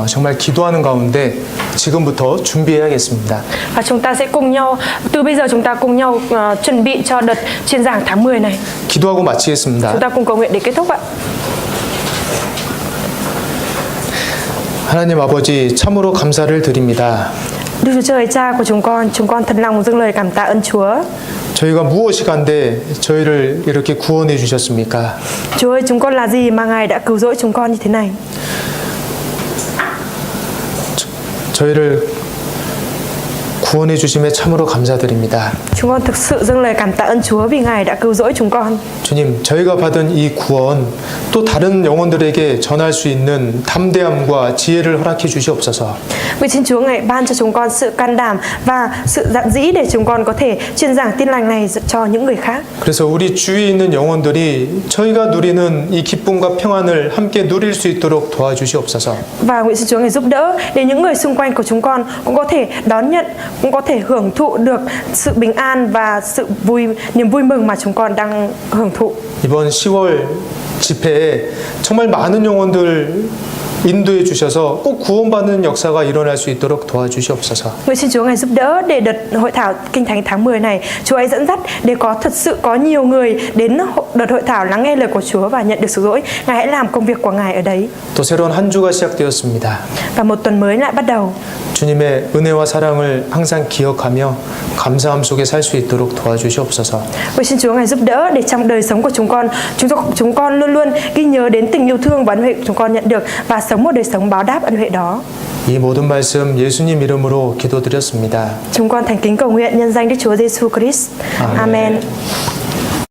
정말 기도하는 가운데 지금부터 준비해야겠습니다. Và chúng ta sẽ cùng nhau, từ bây giờ chúng ta cùng nhau chuẩn bị cho đợt truyền giảng tháng 10 này. 기도하고 마치겠습니다. Chúng ta cùng cầu nguyện để kết thúc ạ. 하나님 아버지 참으로 감사를 드립니다. Đức Chúa Trời Cha của chúng con thật lòng dâng lời cảm tạ ơn Chúa. 저희가 무엇이 간데 저희를 이렇게 구원해 주셨습니까? Chúa ơi, chúng con là gì mà Ngài đã cứu rỗi chúng con như thế này? 저희를 구원해 주심에 참으로 감사드립니다. Chúng con thực sự dâng lời cảm tạ ơn Chúa vì Ngài đã cứu rỗi chúng con. 주님, 저희가 받은 이 구원 또 다른 영혼들에게 전할 수 있는 담대함과 지혜를 허락해 주시옵소서. Nguyện xin Chúa Ngài ban cho chúng con sự can đảm và sự dạn dĩ để chúng con có thể truyền giảng tin lành này cho những người khác. 그래서 우리 주위에 있는 영혼들이 저희가 누리는 이 기쁨과 평안을 함께 누릴 수 있도록 도와주시옵소서. Và nguyện xin Chúa Ngài giúp đỡ để những người xung quanh của chúng con cũng có thể đón nhận, cũng có thể hưởng thụ được sự bình an và niềm vui mừng mà chúng con đang hưởng thụ. 이번 10월 집회에 정말 많은 영혼들 인도해 주셔서 꼭 구원받는 역사가 일어날 수 있도록 도와주시옵소서. Nguyện xin Chúa Ngài giúp đỡ để đợt hội thảo Kinh Thánh tháng 10 này Chúa ấy dẫn dắt để thật sự có nhiều người đến đợt hội thảo lắng nghe lời của Chúa và nhận được sự dỗi. Ngài hãy làm công việc của Ngài ở đấy. 또 새로운 한 주가 시작되었습니다. Và một tuần mới lại bắt đầu. 주님의 은혜와 사랑을 항상 기억하며 감사함 속에 살 수 있도록 도와주시옵소서. Nguyện xin Chúa Ngài giúp đỡ để trong đời sống của chúng con luôn luôn ghi nhớ đến tình yêu thương và ân huệ chúng con nhận được và sống một đời sống báo đáp ân huệ đó. 이 모든 말씀 예수님 이름으로 기도드렸습니다. Chúng con thành kính cầu nguyện nhân danh Đức Chúa Giêsu Christ. Amen.